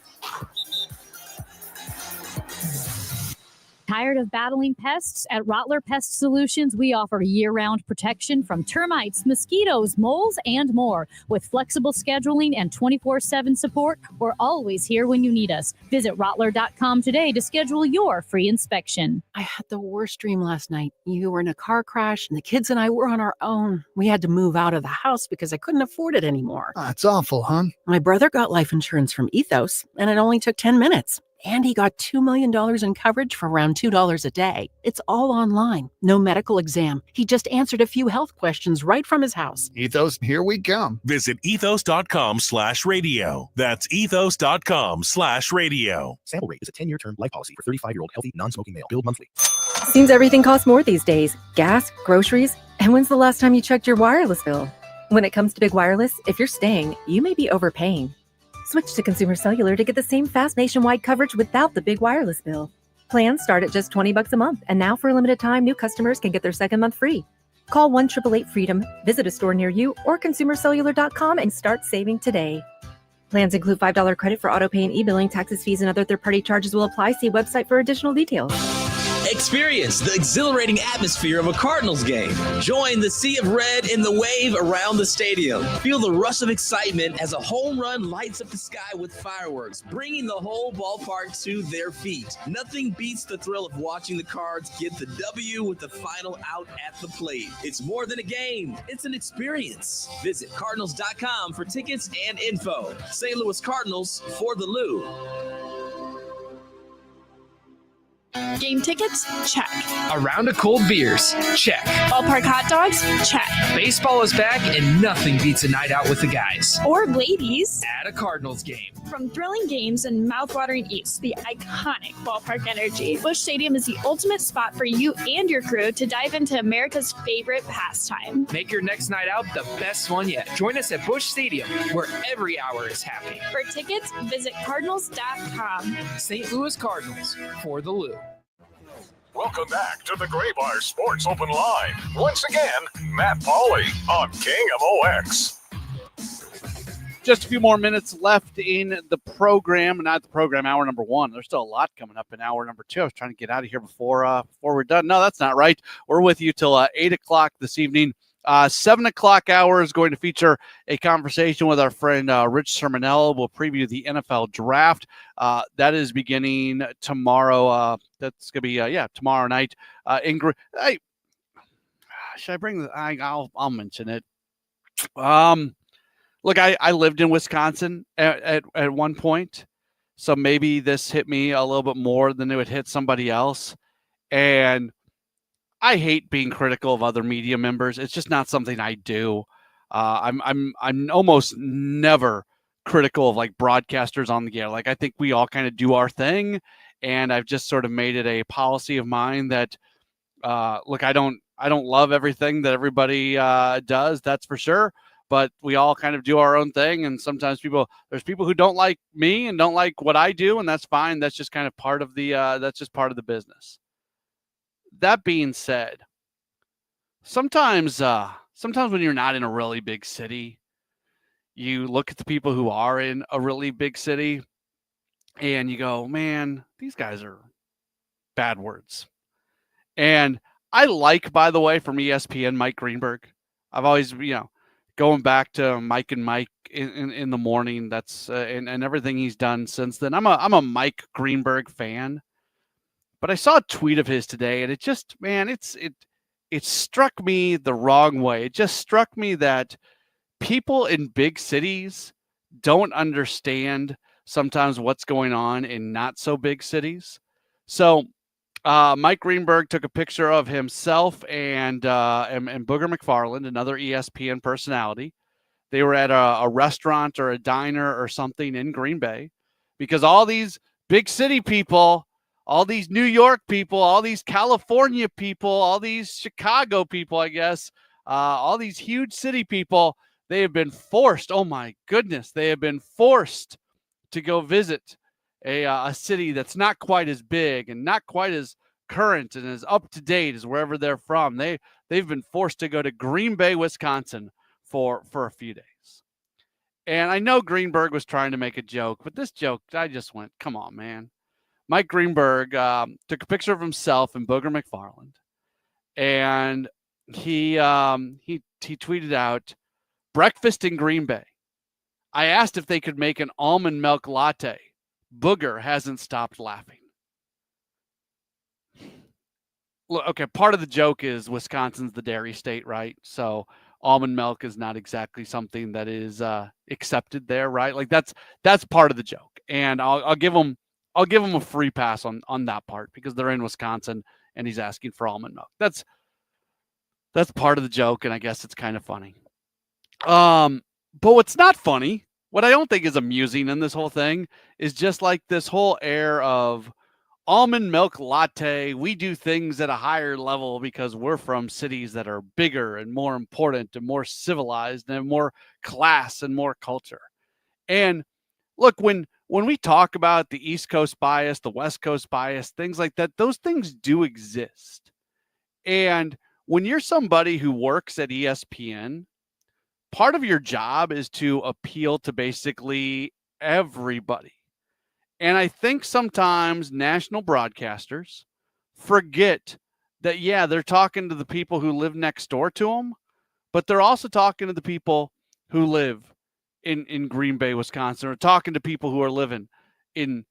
Tired of battling pests? At Rottler Pest Solutions, we offer year-round protection from termites, mosquitoes, moles, and more. With flexible scheduling and 24/7 support, we're always here when you need us. Visit Rottler.com today to schedule your free inspection. I had the worst dream last night. You were in a car crash, and the kids and I were on our own. We had to move out of the house because I couldn't afford it anymore. It's awful, hon. My brother got life insurance from Ethos, and it only took 10 minutes. And he got $2 million in coverage for around $2 a day. It's all online. No medical exam. He just answered a few health questions right from his house. Ethos, here we come. Visit ethos.com/radio. That's ethos.com/radio. Sample rate is a 10-year term life policy for 35-year-old healthy, non-smoking male. Billed monthly. Seems everything costs more these days. Gas, groceries, and when's the last time you checked your wireless bill? When it comes to big wireless, if you're staying, you may be overpaying. Switch to Consumer Cellular to get the same fast nationwide coverage without the big wireless bill. Plans start at just $20 a month, and now for a limited time, new customers can get their second month free. Call 1-888-FREEDOM, visit a store near you, or consumercellular.com and start saving today. Plans include $5 credit for auto pay and e-billing. Taxes, fees, and other third-party charges will apply. See website for additional details. Experience the exhilarating atmosphere of a Cardinals game. Join the sea of red in the wave around the stadium. Feel the rush of excitement as a home run lights up the sky with fireworks, bringing the whole ballpark to their feet. Nothing beats the thrill of watching the Cards get the W with the final out at the plate. It's more than a game. It's an experience. Visit Cardinals.com for tickets and info. St. Louis Cardinals for the Lou. Game tickets? Check. A round of cold beers? Check. Ballpark hot dogs? Check. Baseball is back, and nothing beats a night out with the guys. Or ladies. At a Cardinals game. From thrilling games and mouthwatering eats, the iconic ballpark energy, Busch Stadium is the ultimate spot for you and your crew to dive into America's favorite pastime. Make your next night out the best one yet. Join us at Busch Stadium, where every hour is happy. For tickets, visit cardinals.com. St. Louis Cardinals, for the Lou. Welcome back to the Gray Bar Sports Open Line. Once again, Matt Pauley on KMOX. Just a few more minutes left in the program, not the program, hour number 1. There's still a lot coming up in hour number 2. I was trying to get out of here before we're done. No, that's not right. We're with you till 8 o'clock this evening. 7 o'clock hour is going to feature a conversation with our friend Rich Sermonello. We'll preview the NFL draft. That is beginning tomorrow. That's going to be, tomorrow night. Should I bring the, I'll mention it. Look, I lived in Wisconsin at one point, so maybe this hit me a little bit more than it would hit somebody else. And I hate being critical of other media members. It's just not something I do. I'm almost never critical of like broadcasters on the air. Like I think we all kind of do our thing, and I've just sort of made it a policy of mine that look, I don't love everything that everybody does. That's for sure. But we all kind of do our own thing, and sometimes there's people who don't like me and don't like what I do, and that's fine. That's just kind of part of the business. That being said, sometimes when you're not in a really big city, you look at the people who are in a really big city, and you go, "Man, these guys are bad words." And I like, by the way, from ESPN, Mike Greenberg. I've always, going back to Mike and Mike in the morning, that's and everything he's done since then. I'm a Mike Greenberg fan, but I saw a tweet of his today, and it just, man, it struck me the wrong way. It just struck me that people in big cities don't understand sometimes what's going on in not so big cities. So Mike Greenberg took a picture of himself and Booger McFarland, another ESPN personality. They were at a restaurant or a diner or something in Green Bay, because all these big city people, all these New York people, all these California people, all these Chicago people, I guess, all these huge city people, they have been forced. Oh my goodness, they have been forced to go visit a city that's not quite as big and not quite as current and as up to date as wherever they're from. They've been forced to go to Green Bay, Wisconsin for a few days. And I know Greenberg was trying to make a joke, but this joke, I just went, come on, man. Mike Greenberg took a picture of himself and Booger McFarland, and he tweeted out, "Breakfast in Green Bay. I asked if they could make an almond milk latte. Booger hasn't stopped laughing." Look, okay, part of the joke is Wisconsin's the dairy state, right? So almond milk is not exactly something that is accepted there, right? Like that's part of the joke, and I'll give him a free pass on that part, because they're in Wisconsin and he's asking for almond milk. That's part of the joke, and I guess it's kind of funny. But what's not funny, what I don't think is amusing in this whole thing, is just like this whole air of almond milk latte. We do things at a higher level because we're from cities that are bigger and more important and more civilized and more class and more culture. And look, when we talk about the East Coast bias, the West Coast bias, things like that, those things do exist. And when you're somebody who works at ESPN, part of your job is to appeal to basically everybody. And I think sometimes national broadcasters forget that, yeah, they're talking to the people who live next door to them, but they're also talking to the people who live in Green Bay, Wisconsin, or talking to people who are living in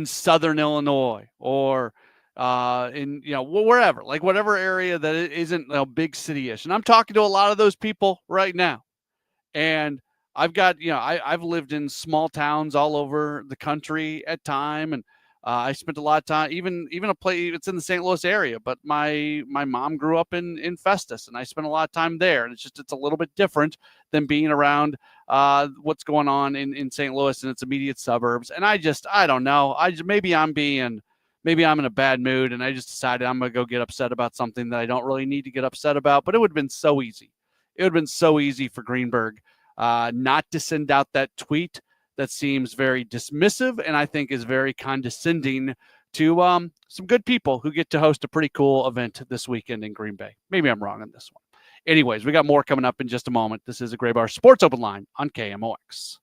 Southern Illinois, or in, wherever, like whatever area that isn't a big city-ish. And I'm talking to a lot of those people right now. And I've got, I've lived in small towns all over the country at time, and I spent a lot of time, even a place, it's in the St. Louis area, but my mom grew up in Festus, and I spent a lot of time there. And it's a little bit different than being around what's going on in St. Louis and its immediate suburbs. And I don't know. Maybe I'm in a bad mood, and I just decided I'm going to go get upset about something that I don't really need to get upset about. But it would have been so easy. It would have been so easy for Greenberg not to send out that tweet that seems very dismissive and I think is very condescending to some good people who get to host a pretty cool event this weekend in Green Bay. Maybe I'm wrong on this one. Anyways, we got more coming up in just a moment. This is a Gray Bar Sports Open Line on KMOX.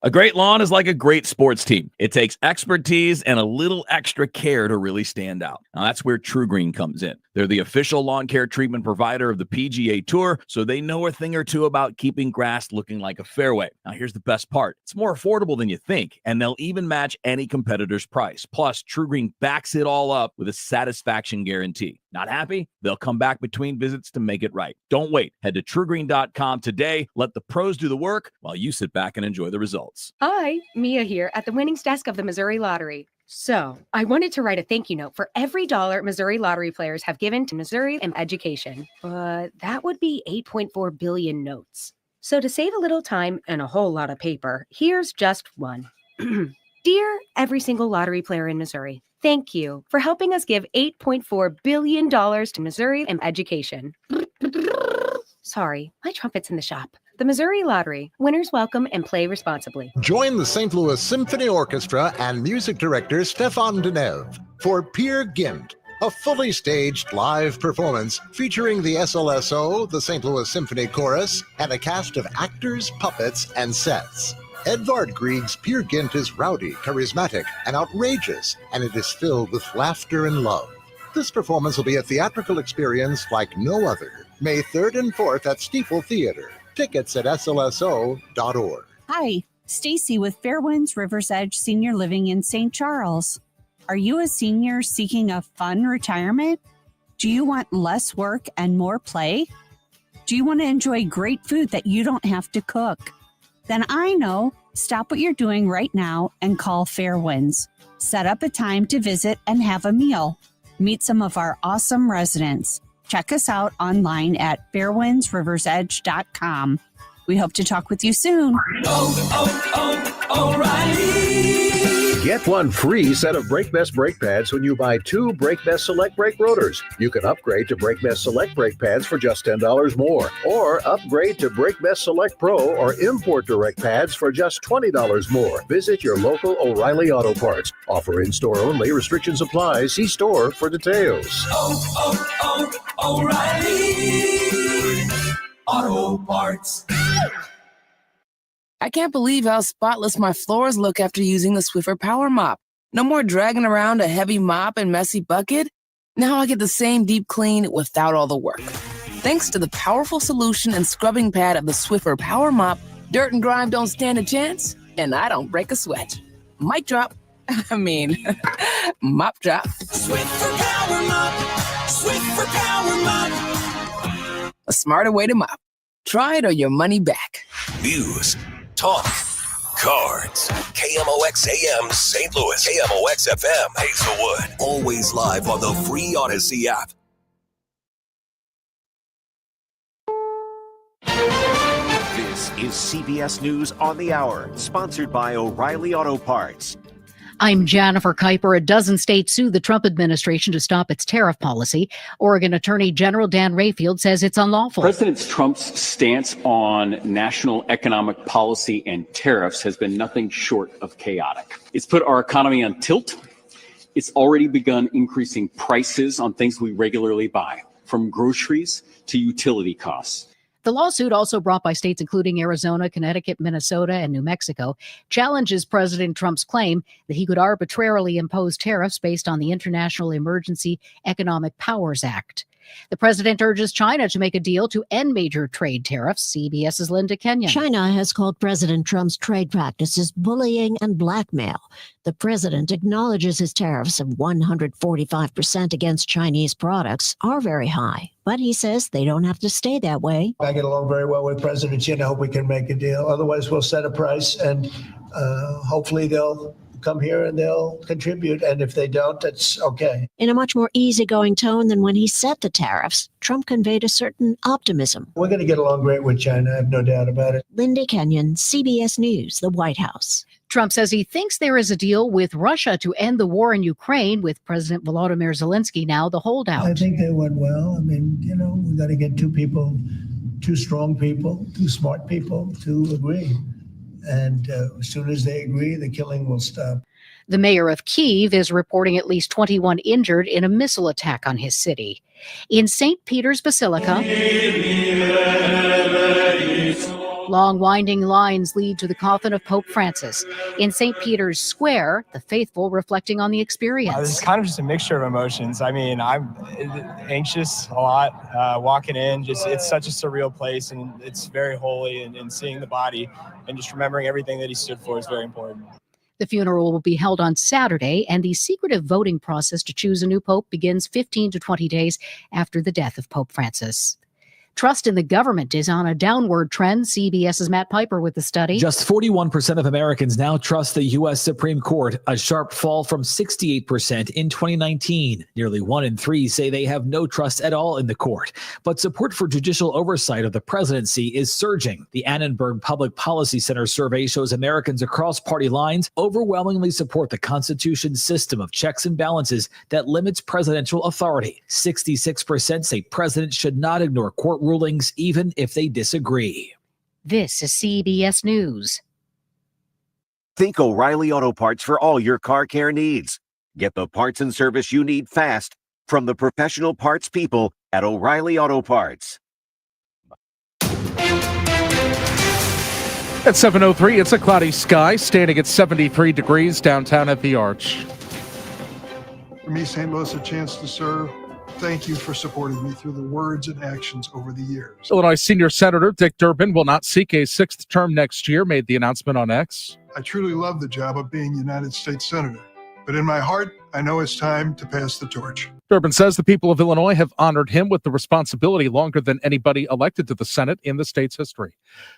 A great lawn is like a great sports team. It takes expertise and a little extra care to really stand out. Now, that's where True Green comes in. They're the official lawn care treatment provider of the PGA Tour, so they know a thing or two about keeping grass looking like a fairway. Now, here's the best part. It's more affordable than you think, and they'll even match any competitor's price. Plus, True Green backs it all up with a satisfaction guarantee. Not happy? They'll come back between visits to make it right. Don't wait. Head to truegreen.com today. Let the pros do the work while you sit back and enjoy the results. Hi, Mia here at the winnings desk of the Missouri Lottery. So, I wanted to write a thank you note for every dollar Missouri Lottery players have given to Missouri and education. But that would be 8.4 billion notes. So to save a little time and a whole lot of paper, here's just one. Dear every single lottery player in Missouri, thank you for helping us give $8.4 billion to Missouri and education. Sorry, my trumpet's in the shop. The Missouri Lottery. Winners welcome and play responsibly. Join the St. Louis Symphony Orchestra and music director Stefan Denev for Peer Gynt, a fully staged live performance featuring the SLSO, the St. Louis Symphony Chorus, and a cast of actors, puppets, and sets. Edvard Grieg's Peer Gynt is rowdy, charismatic, and outrageous, and it is filled with laughter and love. This performance will be a theatrical experience like no other. May 3rd and 4th at Steeple Theater. Tickets at slso.org. Hi, Stacy with Fairwinds River's Edge Senior Living in St. Charles. Are you a senior seeking a fun retirement? Do you want less work and more play? Do you want to enjoy great food that you don't have to cook? Then I know. Stop what you're doing right now and call Fairwinds. Set up a time to visit and have a meal. Meet some of our awesome residents. Check us out online at fairwindsriversedge.com. We hope to talk with you soon. O'Reilly. Get one free set of Brake Best brake pads when you buy 2 Brake Best Select brake rotors. You can upgrade to Brake Best Select brake pads for just $10 more, or upgrade to Brake Best Select Pro or import direct pads for just $20 more. Visit your local O'Reilly Auto Parts. Offer in store only. Restrictions apply. See store for details. O'Reilly Auto Parts. I can't believe how spotless my floors look after using the Swiffer Power Mop. No more dragging around a heavy mop and messy bucket. Now I get the same deep clean without all the work. Thanks to the powerful solution and scrubbing pad of the Swiffer Power Mop, dirt and grime don't stand a chance, and I don't break a sweat. Mic drop. Mop drop. Swiffer Power Mop. Swiffer Power Mop. A smarter way to mop. Try it or your money back. News, talk, cards. KMOX AM St. Louis. KMOX FM Hazelwood. Always live on the free Odyssey app. This is CBS News on the Hour, sponsored by O'Reilly Auto Parts. I'm Jennifer Kuiper. A dozen states sued the Trump administration to stop its tariff policy. Oregon Attorney General Dan Rayfield says it's unlawful. President Trump's stance on national economic policy and tariffs has been nothing short of chaotic. It's put our economy on tilt. It's already begun increasing prices on things we regularly buy, from groceries to utility costs. The lawsuit, also brought by states including Arizona, Connecticut, Minnesota, and New Mexico, challenges President Trump's claim that he could arbitrarily impose tariffs based on the International Emergency Economic Powers Act. The president urges China to make a deal to end major trade tariffs. CBS's Linda Kenyon. China has called President Trump's trade practices bullying and blackmail. The president acknowledges his tariffs of 145% against Chinese products are very high, but he says they don't have to stay that way. I get along very well with President Xi, and I hope we can make a deal. Otherwise, we'll set a price, and hopefully they'll come here and they'll contribute. And if they don't, that's okay. In a much more easygoing tone than when he set the tariffs, Trump conveyed a certain optimism. We're going to get along great with China. I have no doubt about it. Linda Kenyon, CBS News, the White House. Trump says he thinks there is a deal with Russia to end the war in Ukraine, with President Volodymyr Zelensky now the holdout. I think they went well. I mean, we got to get two strong people, two smart people to agree. And as soon as they agree, the killing will stop. The mayor of Kyiv is reporting at least 21 injured in a missile attack on his city. In St. Peter's Basilica, long winding lines lead to the coffin of Pope Francis. In St. Peter's Square, the faithful reflecting on the experience. It's kind of just a mixture of emotions. I mean, I'm anxious a lot walking in. It's such a surreal place, and it's very holy, and seeing the body and just remembering everything that he stood for is very important. The funeral will be held on Saturday, and the secretive voting process to choose a new pope begins 15 to 20 days after the death of Pope Francis. Trust in the government is on a downward trend. CBS's Matt Piper with the study. Just 41% of Americans now trust the U.S. Supreme Court, a sharp fall from 68% in 2019. Nearly 1 in 3 say they have no trust at all in the court. But support for judicial oversight of the presidency is surging. The Annenberg Public Policy Center survey shows Americans across party lines overwhelmingly support the Constitution's system of checks and balances that limits presidential authority. 66% say presidents should not ignore court rulings even if they disagree. This is CBS News. Think O'Reilly Auto Parts for all your car care needs. Get the parts and service you need fast from the professional parts people at O'Reilly Auto Parts. At 7:03, it's a cloudy sky, standing at 73 degrees downtown at the Arch. For me, St. Louis, a chance to serve. Thank you for supporting me through the words and actions over the years. Illinois Senior Senator Dick Durbin will not seek a 6th term next year, made the announcement on X. I truly love the job of being United States Senator, but in my heart, I know it's time to pass the torch. Durbin says the people of Illinois have honored him with the responsibility longer than anybody elected to the Senate in the state's history.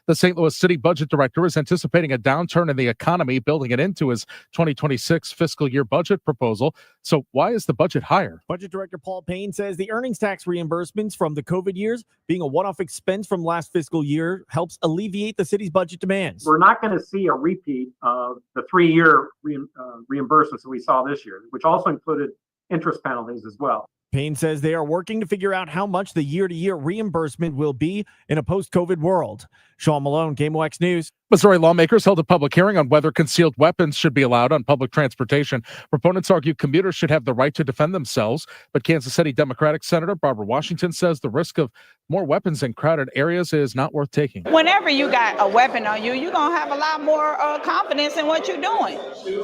The St. Louis City Budget Director is anticipating a downturn in the economy, building it into his 2026 fiscal year budget proposal. So why is the budget higher? Budget Director Paul Payne says the earnings tax reimbursements from the COVID years, being a one-off expense from last fiscal year, helps alleviate the city's budget demands. We're not going to see a repeat of the 3-year reimbursements that we saw this year, which also included interest penalties as well. Payne says they are working to figure out how much the year-to-year reimbursement will be in a post-COVID world. Sean Malone, KMOX News. Missouri lawmakers held a public hearing on whether concealed weapons should be allowed on public transportation. Proponents argue commuters should have the right to defend themselves, but Kansas City Democratic Senator Barbara Washington says the risk of more weapons in crowded areas is not worth taking. Whenever you got a weapon on you, you're going to have a lot more confidence in what you're doing.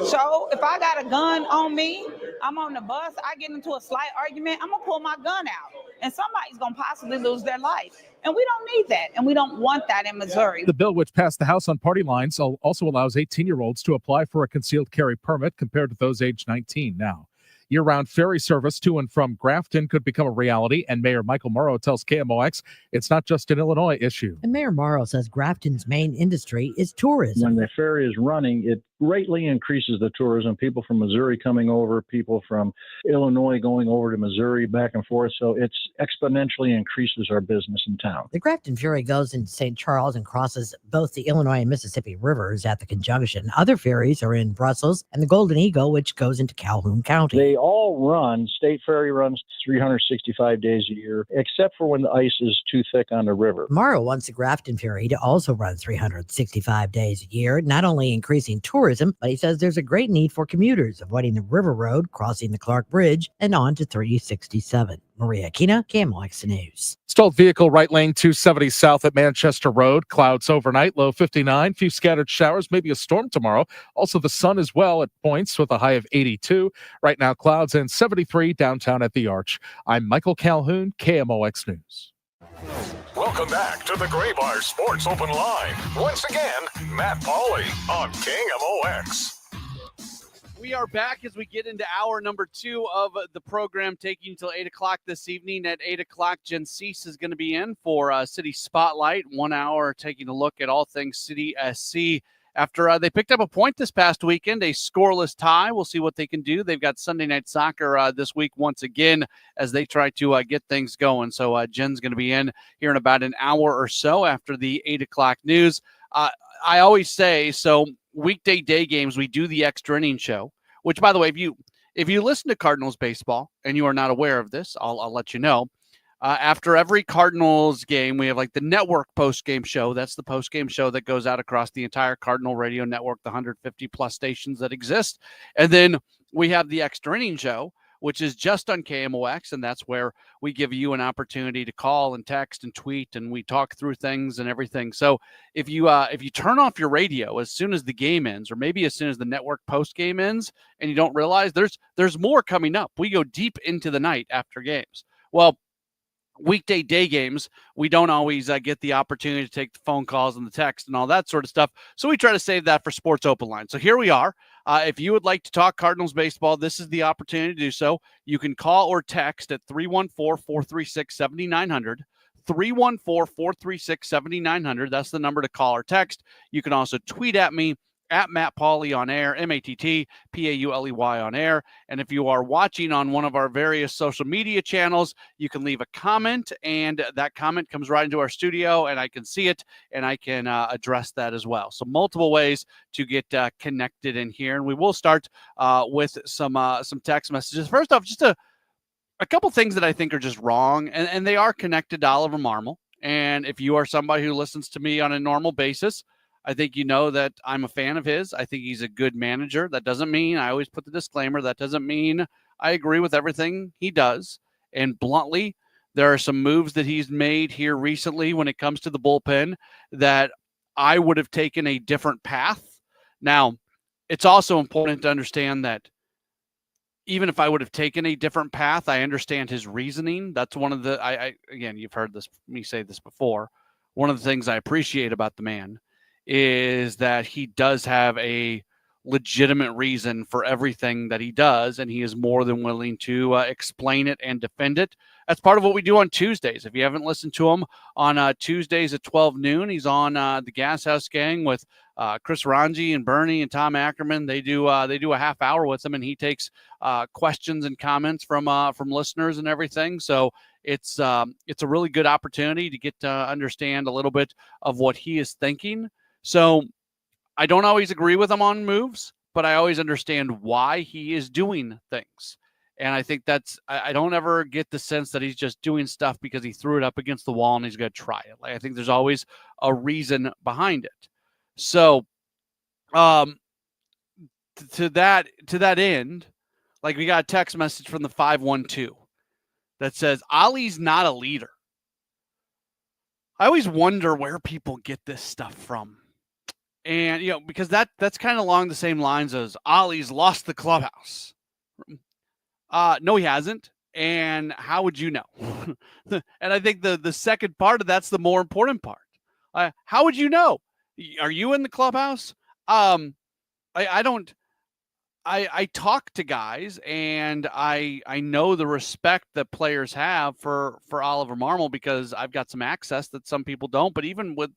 So if I got a gun on me, I'm on the bus, I get into a slight argument, I'm going to pull my gun out, and somebody's going to possibly lose their life. And we don't need that, and we don't want that in Missouri. The bill, which passed the House on party lines, also allows 18-year-olds to apply for a concealed carry permit compared to those aged 19 now. Year-round ferry service to and from Grafton could become a reality, and Mayor Michael Morrow tells KMOX it's not just an Illinois issue. And Mayor Morrow says Grafton's main industry is tourism. When the ferry is running, it greatly increases the tourism. People from Missouri coming over, people from Illinois going over to Missouri, back and forth. So it's exponentially increases our business in town. The Grafton Ferry goes into St. Charles and crosses both the Illinois and Mississippi rivers at the conjunction. Other ferries are in Brussels and the Golden Eagle, which goes into Calhoun County. They all run. State Ferry runs 365 days a year, except for when the ice is too thick on the river. Morrow wants the Grafton Ferry to also run 365 days a year, not only increasing tourism, but he says there's a great need for commuters avoiding the River Road, crossing the Clark Bridge, and on to 367. Maria Aquina, KMOX News. Stalled vehicle right lane 270 south at Manchester Road. Clouds overnight, low 59. Few scattered showers, maybe a storm tomorrow. Also the sun as well at points with a high of 82. Right now clouds and 73 downtown at the Arch. I'm Michael Calhoun, KMOX News. Welcome back to the Gray Bar Sports Open Line. Once again, Matt Pauley on KMOX. We are back as we get into hour number 2 of the program, taking until 8 o'clock this evening. At 8 o'clock, Jen Cease is going to be in for City Spotlight. 1 hour taking a look at all things City SC after they picked up a point this past weekend, a scoreless tie. We'll see what they can do. They've got Sunday Night Soccer this week once again as they try to get things going. So Jen's going to be in here in about an hour or so after the 8 o'clock news. I always say, so weekday day games, we do the extra inning show, which, by the way, if you listen to Cardinals baseball and you are not aware of this, I'll let you know. After every Cardinals game, we have like the network post-game show. That's the post-game show that goes out across the entire Cardinal radio network, the 150 plus stations that exist. And then we have the extra inning show, which is just on KMOX, and that's where we give you an opportunity to call and text and tweet, and we talk through things and everything. So if you turn off your radio as soon as the game ends, or maybe as soon as the network post game ends, and you don't realize there's more coming up. We go deep into the night after games. Well, weekday day games, we don't always get the opportunity to take the phone calls and the text and all that sort of stuff. So we try to save that for Sports Open Line. So here we are. If you would like to talk Cardinals baseball, this is the opportunity to do so. You can call or text at 314-436-7900. 314-436-7900. That's the number to call or text. You can also tweet at me at Matt Pauley on air, MattPauley on air. And if you are watching on one of our various social media channels, you can leave a comment, and that comment comes right into our studio, and I can see it, and I can address that as well. So multiple ways to get connected in here. And we will start with some text messages. First off, just a couple things that I think are just wrong, and they are connected to Oliver Marmol. And if you are somebody who listens to me on a normal basis, I think you know that I'm a fan of his. I think he's a good manager. That doesn't mean, I always put the disclaimer, that doesn't mean I agree with everything he does. And bluntly, there are some moves that he's made here recently when it comes to the bullpen that I would have taken a different path. Now, it's also important to understand that even if I would have taken a different path, I understand his reasoning. That's one of the, again, you've heard me say this before. One of the things I appreciate about the man is that he does have a legitimate reason for everything that he does, and he is more than willing to explain it and defend it. That's part of what we do on Tuesdays. If you haven't listened to him on Tuesdays at 12 noon, he's on the Gas House Gang with Chris Ranji and Bernie and Tom Ackerman. They do a half hour with him, and he takes questions and comments from listeners and everything. So it's a really good opportunity to get to understand a little bit of what he is thinking. So I don't always agree with him on moves, but I always understand why he is doing things. And I think I don't ever get the sense that he's just doing stuff because he threw it up against the wall and he's going to try it. Like, I think there's always a reason behind it. So to that end, like, we got a text message from the 512 that says, Ollie's not a leader. I always wonder where people get this stuff from. And, because that's kind of along the same lines as Ollie's lost the clubhouse. No, he hasn't. And how would you know? And I think the second part of that's the more important part. How would you know? Are you in the clubhouse? I talk to guys, and I know the respect that players have for Oliver Marmol because I've got some access that some people don't. But even with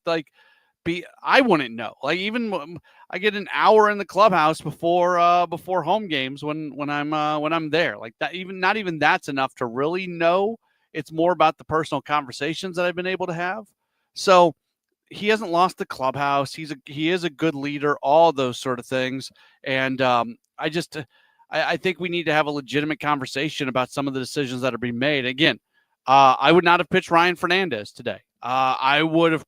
I wouldn't know. Like, even I get an hour in the clubhouse before home games when I'm there. Like, that, not even that's enough to really know. It's more about the personal conversations that I've been able to have. So he hasn't lost the clubhouse. He is a good leader. All those sort of things. And I think we need to have a legitimate conversation about some of the decisions that are being made. Again, I would not have pitched Ryan Fernandez today. I would have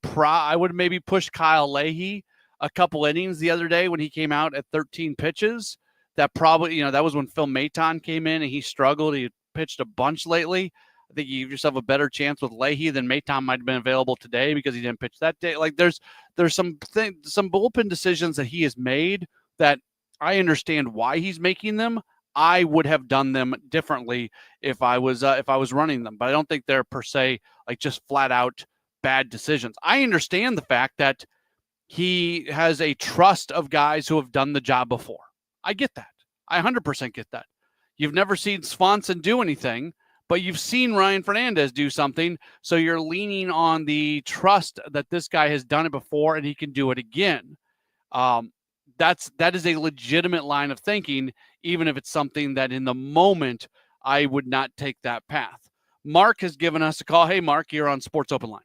maybe pushed Kyle Leahy a couple innings the other day when he came out at 13 pitches. That probably, that was when Phil Maton came in and he struggled. He pitched a bunch lately. I think you give yourself a better chance with Leahy than Maton might have been available today because he didn't pitch that day. Like, there's some bullpen decisions that he has made that I understand why he's making them. I would have done them differently if I was running them, but I don't think they're per se like just flat out bad decisions. I understand the fact that he has a trust of guys who have done the job before. I get that. I 100% get that. You've never seen Swanson do anything, but you've seen Ryan Fernandez do something, so you're leaning on the trust that this guy has done it before and he can do it again. That is a legitimate line of thinking, even if it's something that in the moment I would not take that path. Mark has given us a call. Hey, Mark, you're on Sports Open Line.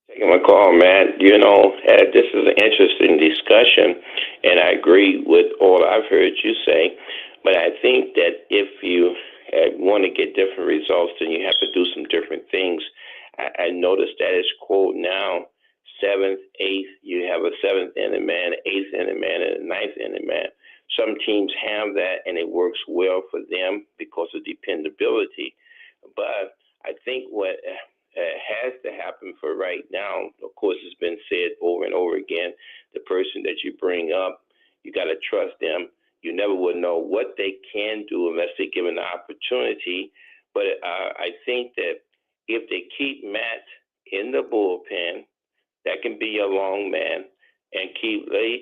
Taking my call, Matt. This is an interesting discussion, and I agree with all I've heard you say. But I think that if you want to get different results, then you have to do some different things. I noticed that it's quote now, seventh, eighth. You have a seventh inning man, eighth inning man, and a ninth inning man. Some teams have that, and it works well for them because of dependability. But I think what has to happen for right now, of course, it's been said over and over again, the person that you bring up, you got to trust them. You never would know what they can do unless they're given the opportunity. But I think that if they keep Matt in the bullpen, that can be a long man, and keep Leahy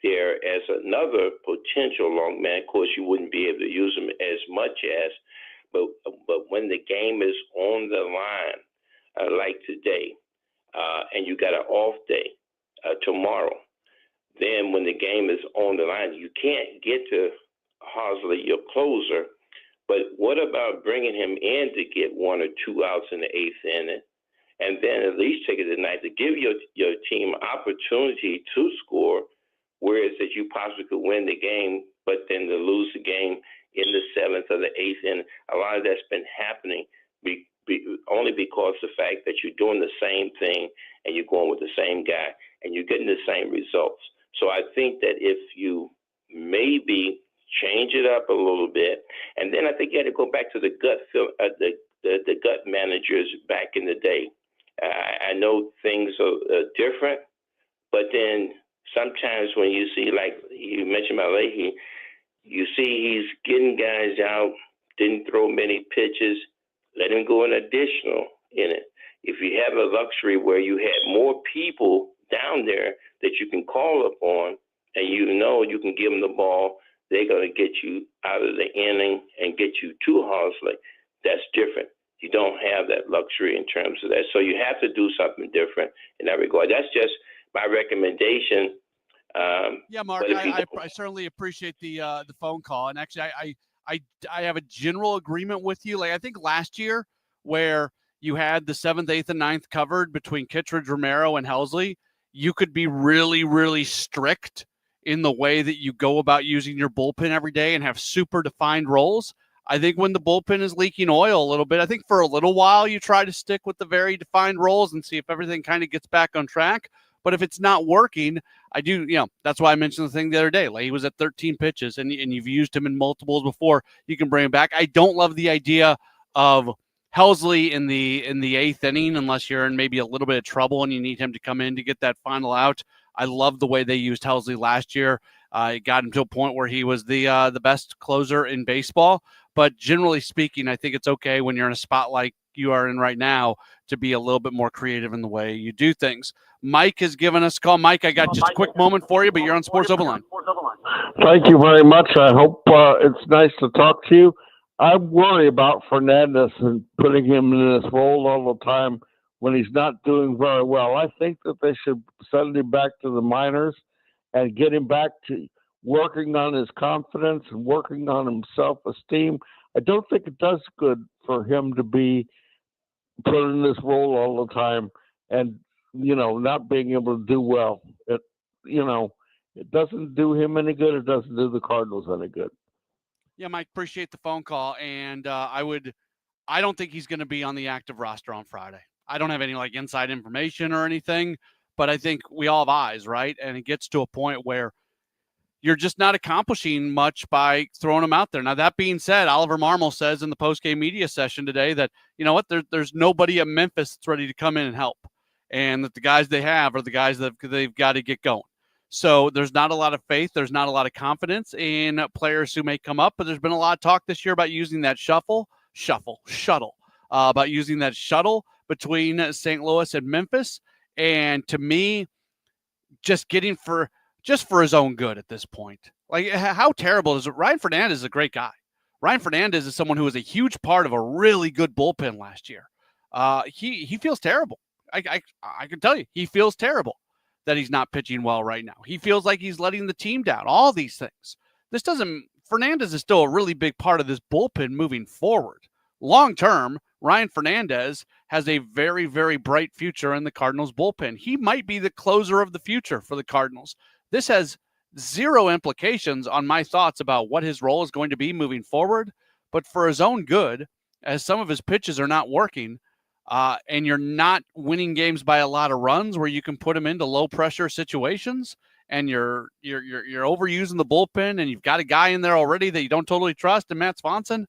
there as another potential long man. Of course, you wouldn't be able to use him as much as, but when the game is on the line, like today, and you got an off day tomorrow, then when the game is on the line, you can't get to Hosley, your closer. But what about bringing him in to get 1 or 2 outs in the eighth inning, and then at least take it to ninth to give your team opportunity to score, whereas that you possibly could win the game, but then to lose the game in the seventh or the eighth inning. A lot of that's been happening only because the fact that you're doing the same thing and you're going with the same guy and you're getting the same results. So I think that if you maybe change it up a little bit, and then I think you had to go back to the gut the gut managers back in the day. I know things are different, but then sometimes when you see, like you mentioned about Leahy, you see he's getting guys out, didn't throw many pitches, let him go an additional inning. If you have a luxury where you had more people down there that you can call upon, and you can give them the ball, they're going to get you out of the inning and get you to Hosley. That's different. You don't have that luxury in terms of that. So you have to do something different in that regard. That's just my recommendation. Yeah, Mark, I certainly appreciate the phone call. And actually, I have a general agreement with you. Like, I think last year where you had the 7th, 8th, and 9th covered between Kittredge, Romero, and Helsley, you could be really, really strict in the way that you go about using your bullpen every day and have super defined roles. I think when the bullpen is leaking oil a little bit, I think for a little while you try to stick with the very defined roles and see if everything kind of gets back on track. But if it's not working, that's why I mentioned the thing the other day. Like, he was at 13 pitches and you've used him in multiples before. You can bring him back. I don't love the idea of Helsley in the 8th inning unless you're in maybe a little bit of trouble and you need him to come in to get that final out. I love the way they used Helsley last year. It got him to a point where he was the best closer in baseball. But generally speaking, I think it's okay when you're in a spot like you are in right now to be a little bit more creative in the way you do things. Mike has given us a call. Mike, I got just a quick moment for you, but you're on Sports Open Line. Thank you very much. I hope it's nice to talk to you. I worry about Fernandez and putting him in this role all the time when he's not doing very well. I think that they should send him back to the minors and get him back to working on his confidence and working on his self-esteem. I don't think it does good for him to be put in this role all the time and, not being able to do well. It doesn't do him any good. It doesn't do the Cardinals any good. Yeah, Mike, appreciate the phone call. And I don't think he's going to be on the active roster on Friday. I don't have any inside information or anything, but I think we all have eyes, right? And it gets to a point where you're just not accomplishing much by throwing him out there. Now, that being said, Oliver Marmol says in the post-game media session today that, there's nobody at Memphis that's ready to come in and help, and that the guys they have are the guys that they've got to get going. So there's not a lot of faith. There's not a lot of confidence in players who may come up, but there's been a lot of talk this year about using that shuttle, about using that shuttle between St. Louis and Memphis. And to me, just for his own good at this point. Like, how terrible is it? Ryan Fernandez is a great guy. Ryan Fernandez is someone who was a huge part of a really good bullpen last year. He feels terrible. I can tell you, he feels terrible that he's not pitching well right now. He feels like he's letting the team down. All these things. Fernandez is still a really big part of this bullpen moving forward. Long term, Ryan Fernandez has a very, very bright future in the Cardinals bullpen. He might be the closer of the future for the Cardinals. This has zero implications on my thoughts about what his role is going to be moving forward. But for his own good, as some of his pitches are not working, and you're not winning games by a lot of runs where you can put him into low pressure situations, and you're overusing the bullpen, and you've got a guy in there already that you don't totally trust, and Matt Swanson,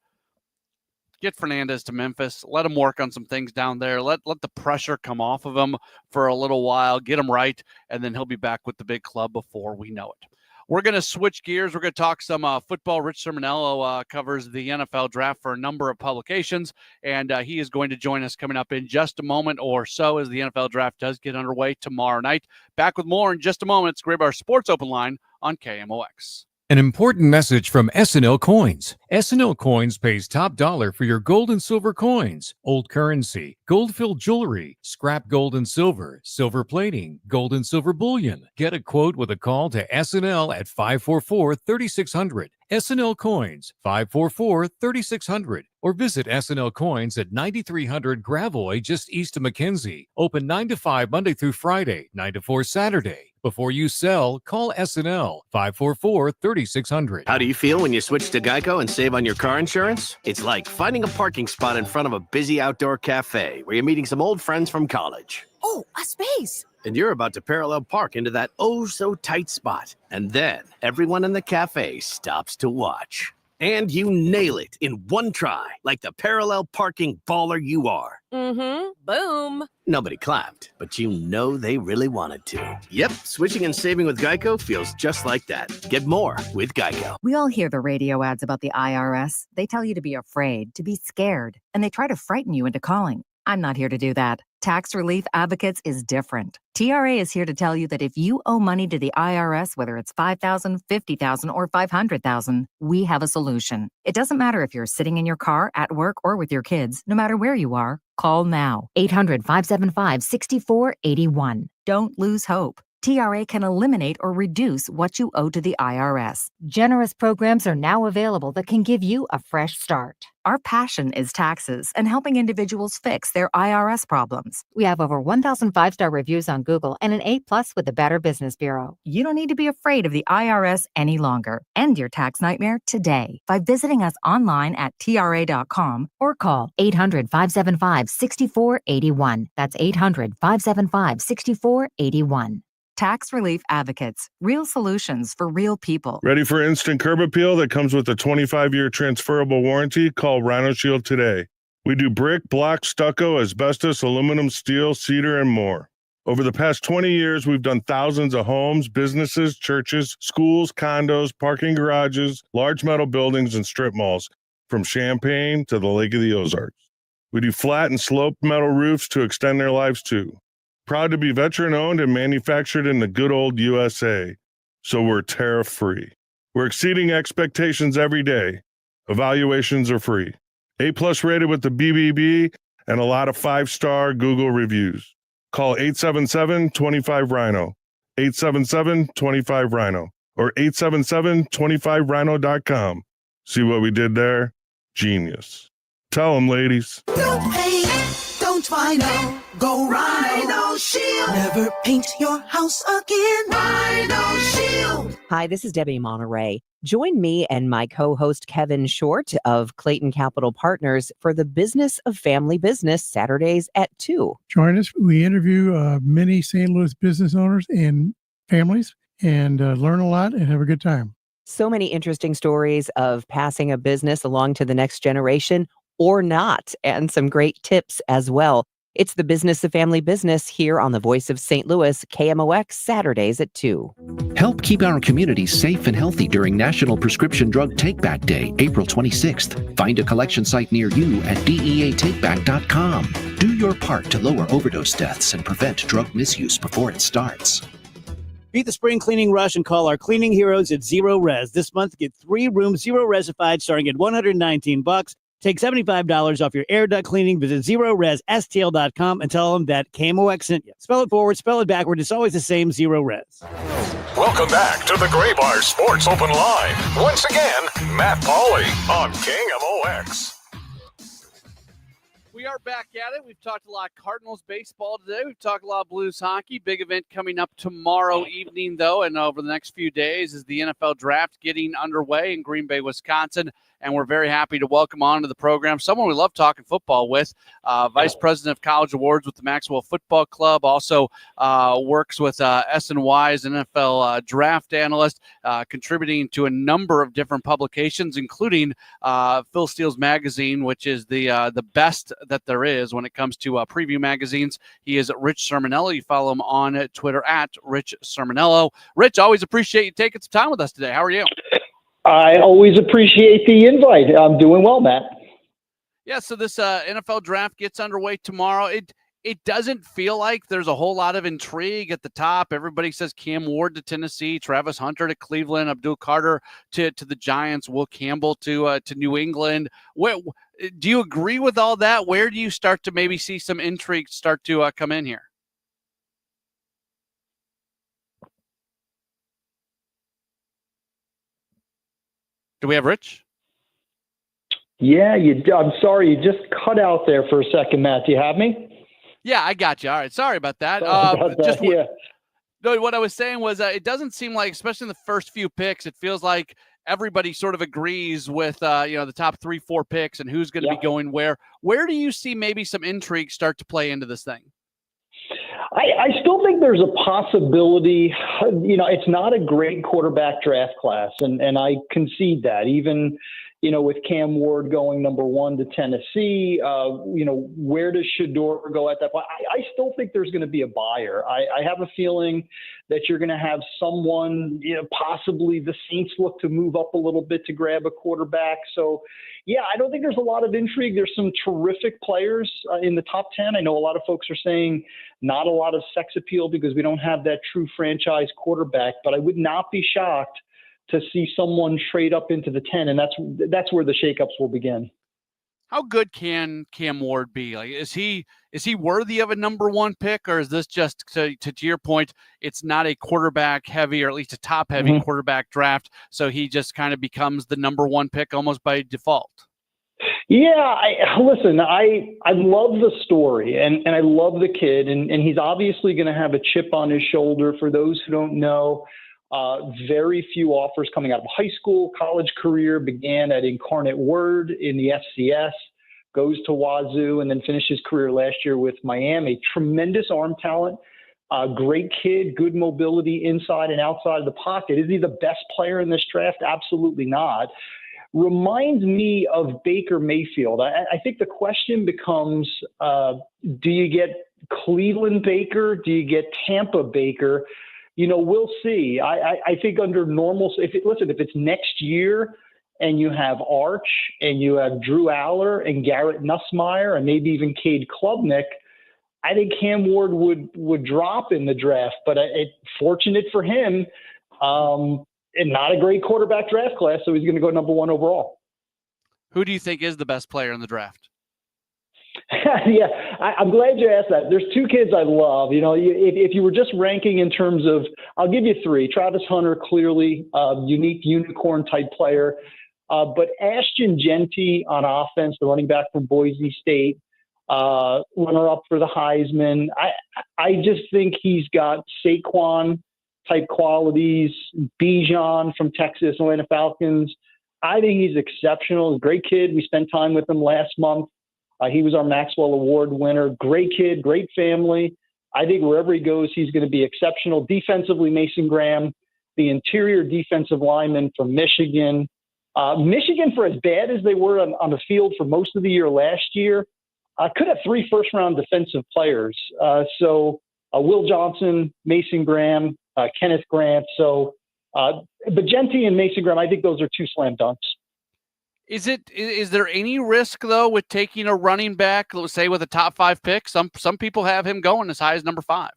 get Fernandez to Memphis. Let him work on some things down there. Let the pressure come off of him for a little while. Get him right, and then he'll be back with the big club before we know it. We're going to switch gears. We're going to talk some football. Rich Sermonello covers the NFL draft for a number of publications, and he is going to join us coming up in just a moment or so as the NFL draft does get underway tomorrow night. Back with more in just a moment. It's Graybar Sports Open Line on KMOX. An important message from S&L Coins. S&L Coins pays top dollar for your gold and silver coins, old currency, gold-filled jewelry, scrap gold and silver, silver plating, gold and silver bullion. Get a quote with a call to S&L at 544-3600. S&L Coins, 544-3600. Or visit S&L Coins at 9300 Gravois, just east of McKenzie. Open 9 to 5 Monday through Friday, 9 to 4 Saturday. Before you sell, call S&L 544-3600. How do you feel when you switch to Geico and save on your car insurance? It's like finding a parking spot in front of a busy outdoor cafe where you're meeting some old friends from college. Oh, a space! And you're about to parallel park into that oh-so-tight spot. And then everyone in the cafe stops to watch. And you nail it in one try, like the parallel parking baller you are. Mm-hmm. Boom. Nobody clapped, but you know they really wanted to. Yep, switching and saving with Geico feels just like that. Get more with Geico. We all hear the radio ads about the IRS. They tell you to be afraid, to be scared, and they try to frighten you into calling. I'm not here to do that. Tax Relief Advocates is different. TRA is here to tell you that if you owe money to the IRS, whether it's $5,000, $50,000, or $500,000, we have a solution. It doesn't matter if you're sitting in your car, at work, or with your kids. No matter where you are, call now. 800-575-6481. Don't lose hope. TRA can eliminate or reduce what you owe to the IRS. Generous programs are now available that can give you a fresh start. Our passion is taxes and helping individuals fix their IRS problems. We have over 1,000 5-star reviews on Google and an A+ with the Better Business Bureau. You don't need to be afraid of the IRS any longer. End your tax nightmare today by visiting us online at TRA.com or call 800-575-6481. That's 800-575-6481. Tax Relief Advocates. Real solutions for real people. Ready for instant curb appeal that comes with a 25-year transferable warranty? Call Rhino Shield today. We do brick, block, stucco, asbestos, aluminum, steel, cedar, and more. Over the past 20 years, we've done thousands of homes, businesses, churches, schools, condos, parking garages, large metal buildings, and strip malls, from Champaign to the Lake of the Ozarks. We do flat and sloped metal roofs to extend their lives too. Proud to be veteran-owned and manufactured in the good old USA, so we're tariff-free. We're exceeding expectations every day. Evaluations are free. A+ rated with the BBB and a lot of 5-star Google reviews. Call 877-25-RHINO, 877-25-RHINO, or 877-25rhino.com. See what we did there? Genius. Tell them, ladies. Don't paint, don't Rhino. Go Rhino Shield. Never paint your house again. Rhino Shield. Hi, this is Debbie Monterey. Join me and my co-host Kevin Short of Clayton Capital Partners for the Business of Family Business, Saturdays at 2. Join us. We interview many St. Louis business owners and families and learn a lot and have a good time. So many interesting stories of passing a business along to the next generation or not, and some great tips as well. It's the Business of Family Business here on the Voice of St. Louis, KMOX, Saturdays at 2. Help keep our community safe and healthy during National Prescription Drug Take-Back Day, April 26th. Find a collection site near you at deatakeback.com. Do your part to lower overdose deaths and prevent drug misuse before it starts. Beat the spring cleaning rush and call our cleaning heroes at Zero Res. This month, get 3 rooms Zero Resified starting at $119. Take $75 off your air duct cleaning. Visit ZeroResSTL.com and tell them that KMOX sent you. Spell it forward, spell it backward. It's always the same, Zero Res. Welcome back to the Gray Bar Sports Open Line. Once again, Matt Pauley on KMOX. We are back at it. We've talked a lot of Cardinals baseball today. We've talked a lot of Blues hockey. Big event coming up tomorrow evening, though, and over the next few days is the NFL draft getting underway in Green Bay, Wisconsin. And we're very happy to welcome on to the program someone we love talking football with, Vice President of College Awards with the Maxwell Football Club, also works with SNY as an NFL draft analyst, contributing to a number of different publications, including Phil Steele's magazine, which is the best that there is when it comes to preview magazines. He is Rich Sermonello. You follow him on Twitter at Rich Sermonello. Rich, always appreciate you taking some time with us today. How are you? I always appreciate the invite. I'm doing well, Matt. Yeah, so this NFL draft gets underway tomorrow. It doesn't feel like there's a whole lot of intrigue at the top. Everybody says Cam Ward to Tennessee, Travis Hunter to Cleveland, Abdul Carter to the Giants, Will Campbell to New England. Do you agree with all that? Where do you start to maybe see some intrigue start to come in here? Do we have Rich? Yeah, I'm sorry, you just cut out there for a second, Matt. Do you have me? Yeah, I got you. All right, sorry about that. No, what I was saying was it doesn't seem like, especially in the first few picks, it feels like everybody sort of agrees with the top 3-4 picks and who's going to be going where. Where do you see maybe some intrigue start to play into this thing? I still think there's a possibility. It's not a great quarterback draft class, and I concede that. Even, with Cam Ward going number 1 to Tennessee, where does Shador go at that point? I still think there's going to be a buyer. I have a feeling that you're going to have someone, possibly the Saints look to move up a little bit to grab a quarterback. So, yeah, I don't think there's a lot of intrigue. There's some terrific players in the top 10. I know a lot of folks are saying not a lot of sex appeal because we don't have that true franchise quarterback, but I would not be shocked to see someone trade up into the 10, and that's where the shakeups will begin. How good can Cam Ward be? Like, is he worthy of a number 1 pick, or is this just to your point, it's not a quarterback heavy, or at least a top heavy quarterback draft, so he just kind of becomes the number 1 pick almost by default? Yeah, I love the story, and I love the kid, and he's obviously going to have a chip on his shoulder. For those who don't know, very few offers coming out of high school. College career began at Incarnate Word in the FCS, goes to Wazoo, and then finished his career last year with Miami. Tremendous arm talent, great kid, good mobility inside and outside of the pocket. Is he the best player in this draft? Absolutely not. Reminds me of Baker Mayfield. I think the question becomes, do you get Cleveland Baker? Do you get Tampa Baker? We'll see. I think under normal, if it's next year and you have Arch and you have Drew Aller and Garrett Nussmeier and maybe even Cade Klubnik, I think Cam Ward would drop in the draft. But fortunate for him, and not a great quarterback draft class, so he's going to go number 1 overall. Who do you think is the best player in the draft? Yeah, I'm glad you asked that. There's 2 kids I love. If you were just ranking in terms of, I'll give you 3. Travis Hunter, clearly unique unicorn type player. But Ashton Jeanty on offense, the running back from Boise State, runner up for the Heisman. I just think he's got Saquon type qualities. Bijan from Texas, Atlanta Falcons. I think he's exceptional. He's a great kid. We spent time with him last month. He was our Maxwell Award winner. Great kid, great family. I think wherever he goes, he's going to be exceptional. Defensively, Mason Graham, the interior defensive lineman from Michigan. Michigan, for as bad as they were on the field for most of the year last year, could have 3 first-round defensive players. So Will Johnson, Mason Graham, Kenneth Grant. So, but Jeanty and Mason Graham, I think those are 2 slam dunks. Is there any risk though with taking a running back, let's say with a top 5 pick? Some people have him going as high as number 5.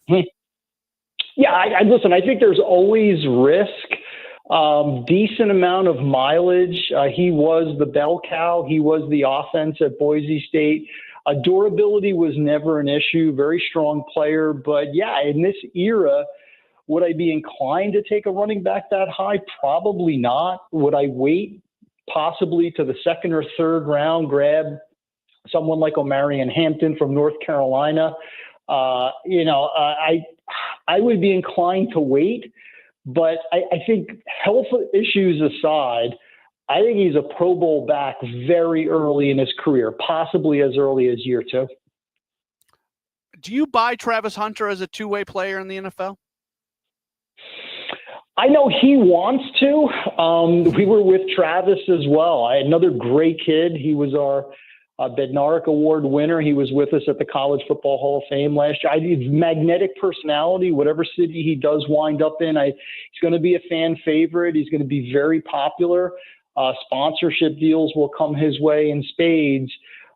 Yeah, listen, I think there's always risk. Decent amount of mileage. He was the bell cow. He was the offense at Boise State. Durability was never an issue. Very strong player. But yeah, in this era, would I be inclined to take a running back that high? Probably not. Would I wait possibly to the second or third round, grab someone like Omarion Hampton from North Carolina? I would be inclined to wait. But I think health issues aside, I think he's a Pro Bowl back very early in his career, possibly as early as year 2. Do you buy Travis Hunter as a two-way player in the NFL? I know he wants to. We were with Travis as well. Another great kid. He was our Bednarik Award winner. He was with us at the College Football Hall of Fame last year. He's magnetic personality. Whatever city he does wind up in, he's going to be a fan favorite. He's going to be very popular. Sponsorship deals will come his way in spades.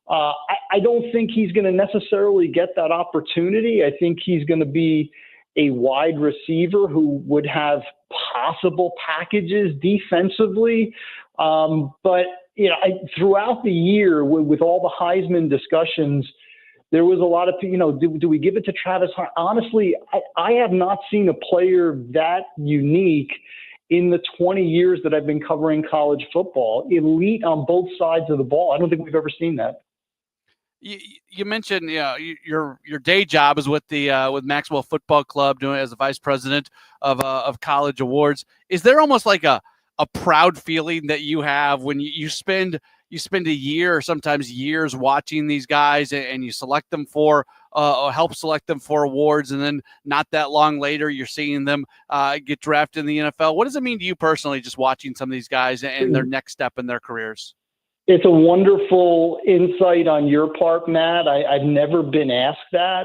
I don't think he's going to necessarily get that opportunity. I think he's going to be a wide receiver who would have possible packages defensively. But throughout the year, with all the Heisman discussions, there was a lot of, do we give it to Travis Hunter? Honestly, I have not seen a player that unique in the 20 years that I've been covering college football. Elite on both sides of the ball. I don't think we've ever seen that. You mentioned your day job is with the with Maxwell Football Club, doing it as the vice president of college awards. Is there almost like a proud feeling that you have when you spend a year or sometimes years watching these guys and you select them for or help select them for awards, and then not that long later you're seeing them get drafted in the NFL? What does it mean to you personally, just watching some of these guys and their next step in their careers? It's a wonderful insight on your part, Matt. I've never been asked that,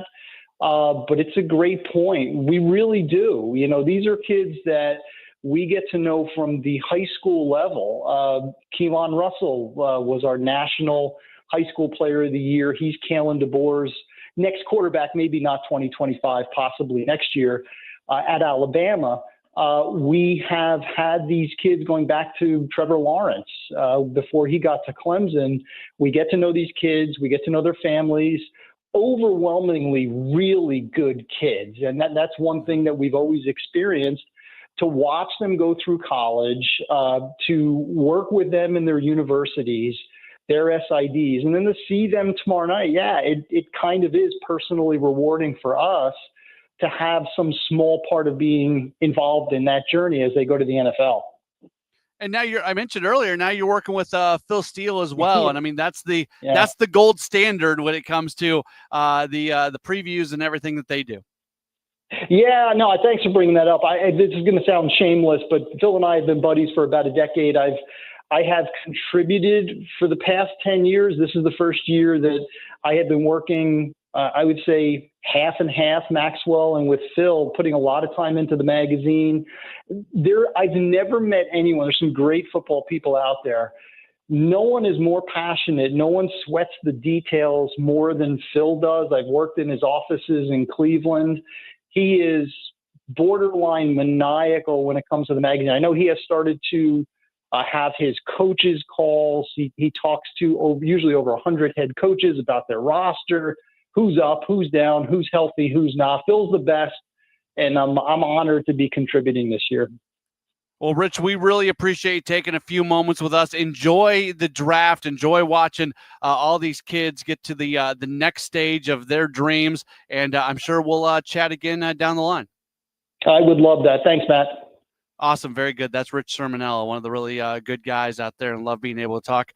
but it's a great point. We really do. These are kids that we get to know from the high school level. Keelan Russell was our national high school player of the year. He's Kalen DeBoer's next quarterback, maybe not 2025, possibly next year at Alabama. We have had these kids going back to Trevor Lawrence before he got to Clemson. We get to know these kids. We get to know their families. Overwhelmingly really good kids. And that's one thing that we've always experienced. To watch them go through college, to work with them in their universities, their SIDs, and then to see them tomorrow night. Yeah, it kind of is personally rewarding for us to have some small part of being involved in that journey as they go to the NFL. And now I mentioned earlier, now you're working with Phil Steele as well. And I mean, that's the gold standard when it comes to the previews and everything that they do. Yeah, no, thanks for bringing that up. This is going to sound shameless, but Phil and I have been buddies for about a decade. I have contributed for the past 10 years. This is the first year that I have been working, I would say half and half, Maxwell and with Phil, putting a lot of time into the magazine. I've never met anyone. There's some great football people out there. No one is more passionate. No one sweats the details more than Phil does. I've worked in his offices in Cleveland. He is borderline maniacal when it comes to the magazine. I know he has started to have his coaches calls. He talks to usually over 100 head coaches about their roster, who's up, who's down, who's healthy, who's not. Phil's the best, and I'm honored to be contributing this year. Well, Rich, we really appreciate taking a few moments with us. Enjoy the draft. Enjoy watching all these kids get to the next stage of their dreams. And I'm sure we'll chat again down the line. I would love that. Thanks, Matt. Awesome. Very good. That's Rich Sermonella, one of the really good guys out there, and love being able to talk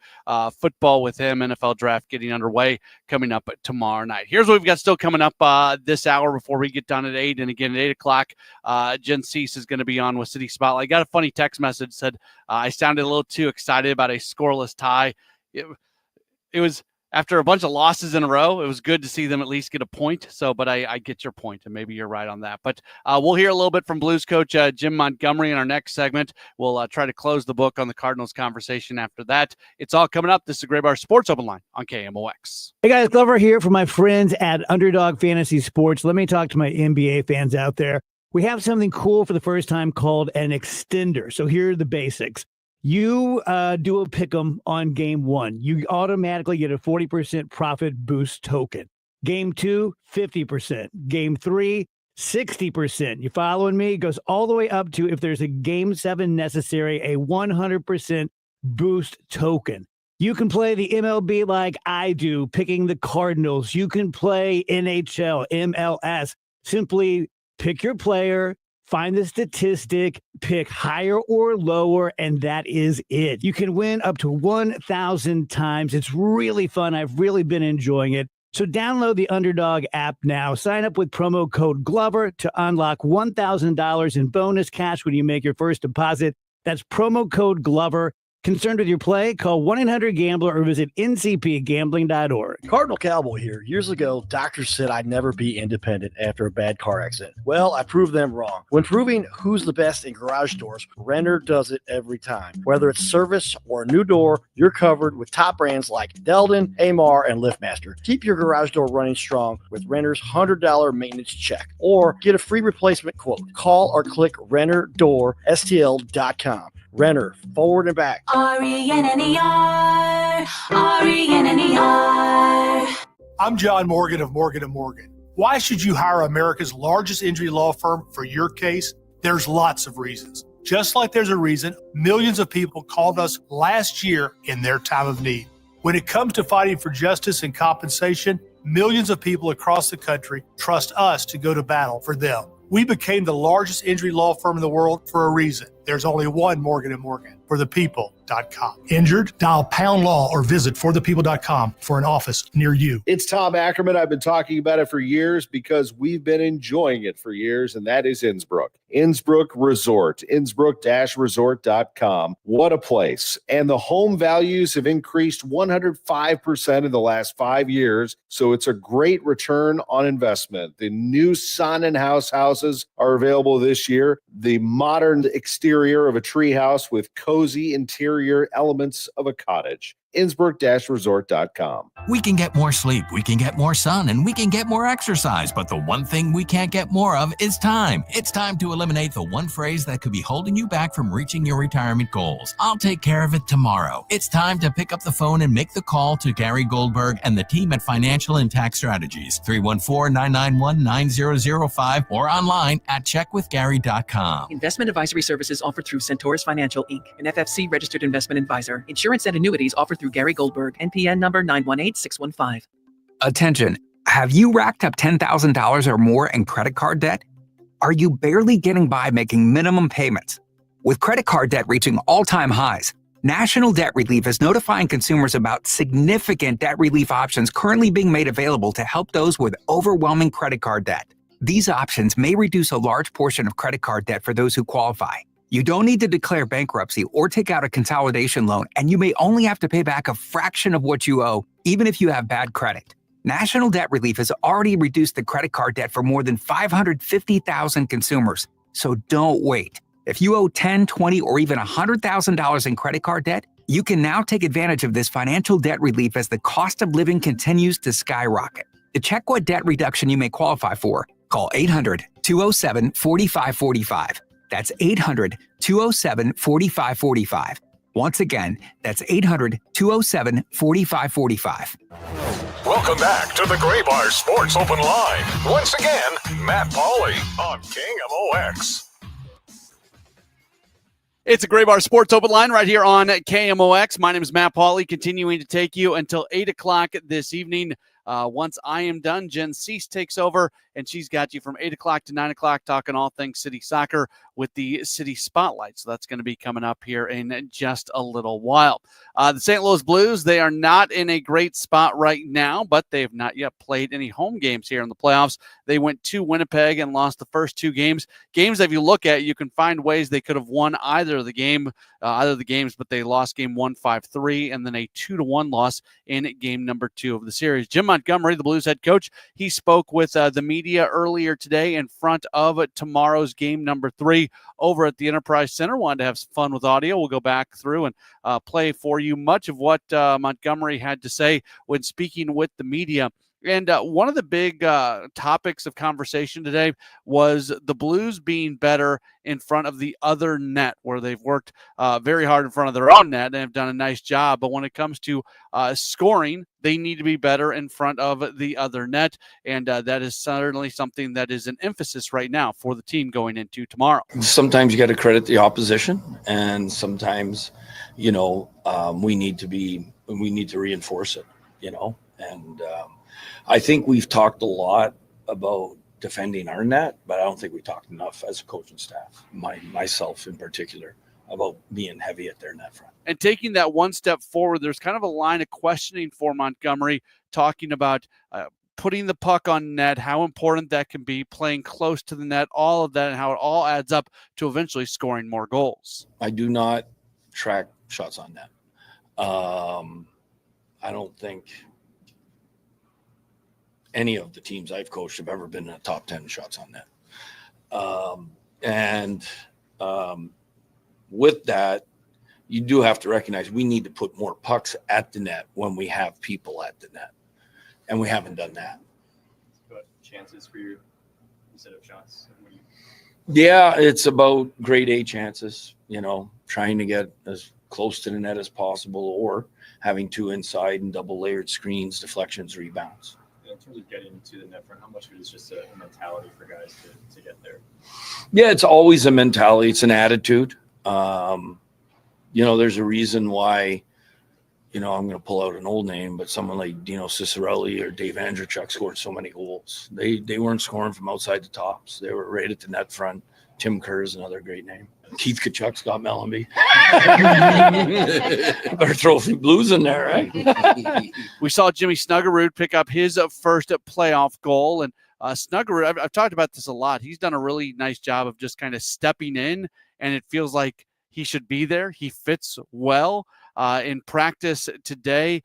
football with him. NFL draft getting underway coming up tomorrow night. Here's what we've got still coming up this hour before we get done at 8. And again, at 8 o'clock, Jen Cease is going to be on with City Spotlight. I got a funny text message said I sounded a little too excited about a scoreless tie. It was after a bunch of losses in a row. It was good to see them at least get a point. But I get your point, and maybe you're right on that. But we'll hear a little bit from Blues coach Jim Montgomery in our next segment. We'll try to close the book on the Cardinals conversation after that. It's all coming up. This is a Graybar Sports Open Line on KMOX. Hey guys, Glover here for my friends at Underdog Fantasy Sports. Let me talk to my NBA fans out there. we have something cool for the first time called an extender. So here are the basics. You do a pick'em on game 1. You automatically get a 40% profit boost token. Game 2, 50%. Game 3, 60%. You following me? It goes all the way up to, if there's a game 7 necessary, a 100% boost token. You can play the MLB like I do, picking the Cardinals. You can play NHL, MLS. Simply pick your player, find the statistic, pick higher or lower, and that is it. You can win up to 1,000 times. It's really fun. I've really been enjoying it. So download the Underdog app now. Sign up with promo code Glover to unlock $1,000 in bonus cash when you make your first deposit. That's promo code Glover. Concerned with your play? Call 1-800-GAMBLER or visit ncpgambling.org. Cardinal Cowboy here. Years ago, doctors said I'd never be independent after a bad car accident. Well, I proved them wrong. When proving who's the best in garage doors, Renner does it every time. Whether it's service or a new door, you're covered with top brands like Delden, Amar, and LiftMaster. Keep your garage door running strong with Renner's $100 maintenance check. Or get a free replacement quote. Call or click RennerDoorSTL.com. Renner, forward and back. RENNER, RENNER. I'm John Morgan of Morgan & Morgan. Why should you hire America's largest injury law firm for your case? There's lots of reasons. Just like there's a reason millions of people called us last year in their time of need. When it comes to fighting for justice and compensation, millions of people across the country trust us to go to battle for them. We became the largest injury law firm in the world for a reason. There's only one Morgan & Morgan, forthepeople.com. Injured? Dial pound law or visit forthepeople.com for an office near you. It's Tom Ackerman. I've been talking about it for years because we've been enjoying it for years, and that is Innsbruck. Innsbruck Resort, Innsbruck-resort.com. What a place. And the home values have increased 105% in the last 5 years, so it's a great return on investment. The new Sonnenhaus houses are available this year. The modern exterior of a treehouse with cozy interior elements of a cottage. Innsbruck-resort.com. We can get more sleep, we can get more sun, and we can get more exercise, but the one thing we can't get more of is time. It's time to eliminate the one phrase that could be holding you back from reaching your retirement goals. I'll take care of it tomorrow. It's time to pick up the phone and make the call to Gary Goldberg and the team at Financial and Tax Strategies, 314-991-9005, or online at checkwithgary.com. Investment advisory services offered through Centaurus Financial, Inc., an FFC registered investment advisor. Insurance and annuities offered through Gary Goldberg, NPN number 918615. Attention. Have you racked up $10,000 or more in credit card debt? Are you barely getting by making minimum payments? With credit card debt reaching all-time highs, National Debt Relief is notifying consumers about significant debt relief options currently being made available to help those with overwhelming credit card debt. These options may reduce a large portion of credit card debt for those who qualify. You don't need to declare bankruptcy or take out a consolidation loan, and you may only have to pay back a fraction of what you owe, even if you have bad credit. National Debt Relief has already reduced the credit card debt for more than 550,000 consumers. So don't wait. If you owe $10,000, $20,000, or even $100,000 in credit card debt, you can now take advantage of this financial debt relief as the cost of living continues to skyrocket. To check what debt reduction you may qualify for, call 800-207-4545. That's 800-207-4545. Once again, that's 800-207-4545. Welcome back to the Gray Bar Sports Open Line. Once again, Matt Pauley on KMOX. It's a Gray Bar Sports Open Line right here on KMOX. My name is Matt Pauley, continuing to take you until 8 o'clock this evening. Once I am done, Jen Cease takes over, and she's got you from 8 o'clock to 9 o'clock talking all things city soccer with the City Spotlight. So that's going to be coming up here in just a little while. The St. Louis Blues, they are not in a great spot right now, but they have not yet played any home games here in the playoffs. They went to Winnipeg and lost the first two games. Games that if you look at, you can find ways they could have won either of the games, but they lost game 1 5-3 and then a 2-1 loss in game number 2 of the series. Jim Montgomery, the Blues head coach, he spoke with the media earlier today in front of tomorrow's game number 3 over at the Enterprise Center. Wanted to have some fun with audio. We'll go back through and play for you much of what Montgomery had to say when speaking with the media And one of the big topics of conversation today was the Blues being better in front of the other net, where they've worked very hard in front of their own net and have done a nice job. But when it comes to scoring, they need to be better in front of the other net. And that is certainly something that is an emphasis right now for the team going into tomorrow. Sometimes you got to credit the opposition, and sometimes, we need to reinforce it, and I think we've talked a lot about defending our net, but I don't think we talked enough as a coaching staff, myself in particular, about being heavy at their net front. And taking that one step forward, there's kind of a line of questioning for Montgomery, talking about putting the puck on net, how important that can be, playing close to the net, all of that, and how it all adds up to eventually scoring more goals. I do not track shots on net. I don't think any of the teams I've coached have ever been in the top 10 shots on net. With that, you do have to recognize we need to put more pucks at the net when we have people at the net. And we haven't done that. But chances for you instead of shots? Yeah, it's about grade A chances, trying to get as close to the net as possible, or having two inside and double layered screens, deflections, rebounds. In terms of getting to the net front, how much of it is just a mentality for guys to get there? Yeah, it's always a mentality. It's an attitude. There's a reason why, I'm going to pull out an old name, but someone like Dino Cicerelli or Dave Andrzejczuk scored so many goals. They weren't scoring from outside the tops. They were right at the net front. Tim Kerr is another great name. Keith Tkachuk, Scott Mellenby. Better throw a few Blues in there, right? We saw Jimmy Snuggerud pick up his first playoff goal. And Snuggerud, I've talked about this a lot. He's done a really nice job of just kind of stepping in, and it feels like he should be there. He fits well. In practice today,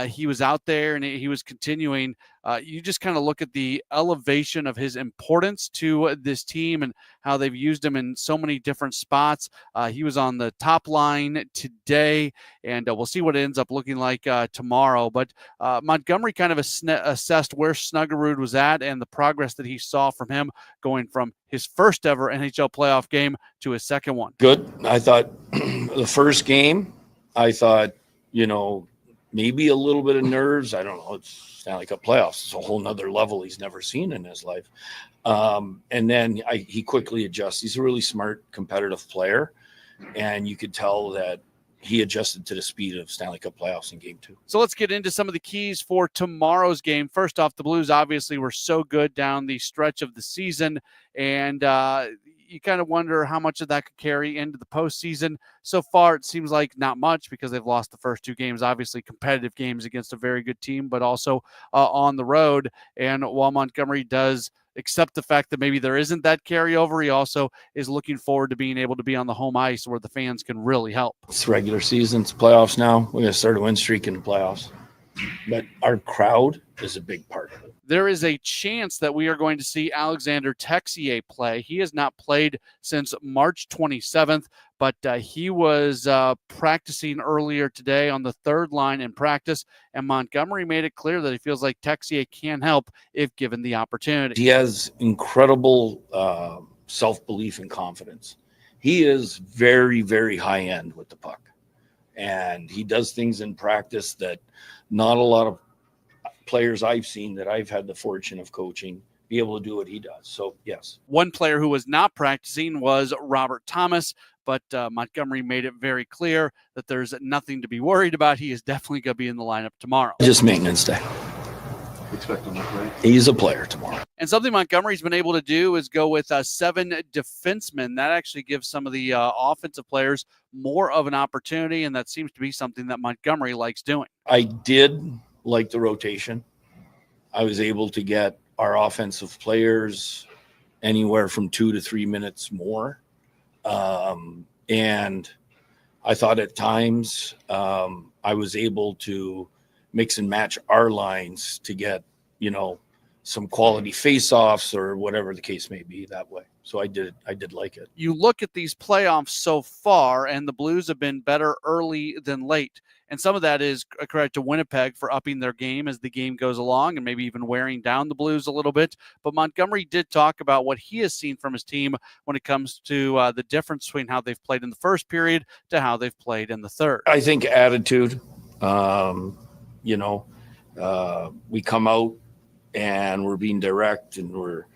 he was out there and he was continuing. You just kind of look at the elevation of his importance to this team and how they've used him in so many different spots. He was on the top line today, and we'll see what it ends up looking like tomorrow. But Montgomery kind of assessed where Snuggerud was at and the progress that he saw from him going from his first ever NHL playoff game to his second one. Good. I thought the first game, maybe a little bit of nerves. I don't know. It's Stanley Cup playoffs. It's a whole nother level he's never seen in his life. And then he quickly adjusts. He's a really smart, competitive player. And you could tell that he adjusted to the speed of Stanley Cup playoffs in game 2. So let's get into some of the keys for tomorrow's game. First off, the Blues obviously were so good down the stretch of the season. And you kind of wonder how much of that could carry into the postseason. So far, it seems like not much because they've lost the first 2 games, obviously competitive games against a very good team, but also on the road. And while Montgomery does accept the fact that maybe there isn't that carryover, he also is looking forward to being able to be on the home ice where the fans can really help. It's regular season. It's playoffs now. We're going to start a win streak in the playoffs. But our crowd is a big part of it. There is a chance that we are going to see Alexander Texier play. He has not played since March 27th, but he was practicing earlier today on the third line in practice, and Montgomery made it clear that he feels like Texier can help if given the opportunity. He has incredible self-belief and confidence. He is very, very high-end with the puck, and he does things in practice that not a lot of players I've seen that I've had the fortune of coaching be able to do what he does. So, yes. One player who was not practicing was Robert Thomas, but Montgomery made it very clear that there's nothing to be worried about. He is definitely going to be in the lineup tomorrow. Just maintenance day. Expect him to play. He's a player tomorrow. And something Montgomery's been able to do is go with 7 defensemen. That actually gives some of the offensive players more of an opportunity, and that seems to be something that Montgomery likes doing. I did like the rotation. I was able to get our offensive players anywhere from 2 to 3 minutes more. And I thought at times I was able to mix and match our lines to get, some quality face-offs or whatever the case may be that way. So I did like it. You look at these playoffs so far, and the Blues have been better early than late. And some of that is a credit to Winnipeg for upping their game as the game goes along and maybe even wearing down the Blues a little bit. But Montgomery did talk about what he has seen from his team when it comes to the difference between how they've played in the first period to how they've played in the third. I think attitude, we come out and we're being direct and we're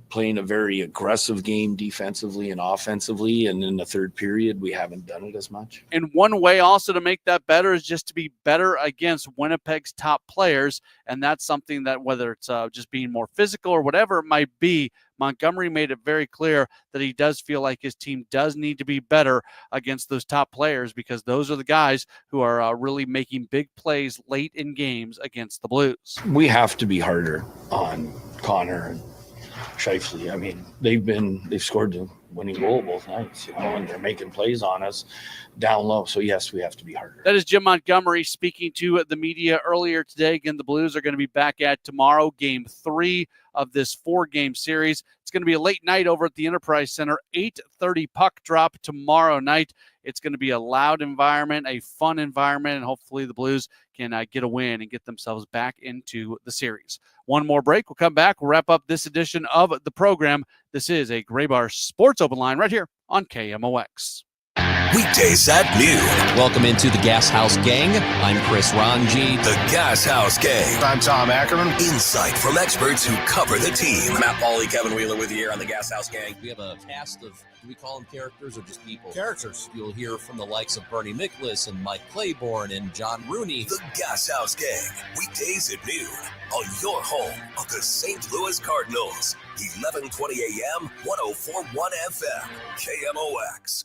playing a very aggressive game defensively and offensively. And in the third period, we haven't done it as much. And one way also to make that better is just to be better against Winnipeg's top players. And that's something that whether it's just being more physical or whatever it might be, Montgomery made it very clear that he does feel like his team does need to be better against those top players because those are the guys who are really making big plays late in games against the Blues. We have to be harder on Connor and Scheifele. I mean, they've scored the winning goal both nights, and they're making plays on us down low. So yes, we have to be harder. That is Jim Montgomery speaking to the media earlier today. Again, the Blues are going to be back at tomorrow, game 3 of this 4-game series. It's going to be a late night over at the Enterprise Center, 8:30 puck drop tomorrow night. It's going to be a loud environment, a fun environment, and hopefully the Blues can get a win and get themselves back into the series. One more break. We'll come back. We'll wrap up this edition of the program. This is a Gray Bar Sports Open Line right here on KMOX. Weekdays at noon. Welcome into the Gas House Gang. I'm Chris Ranji. The Gas House Gang. I'm Tom Ackerman. Insight from experts who cover the team. Matt Pauley, Kevin Wheeler with you here on the Gas House Gang. We have a cast of, do we call them characters or just people? Characters. You'll hear from the likes of Bernie Miklasz and Mike Claiborne and John Rooney. The Gas House Gang. Weekdays at noon on your home of the St. Louis Cardinals. 11:20 a.m., 104.1 FM, KMOX.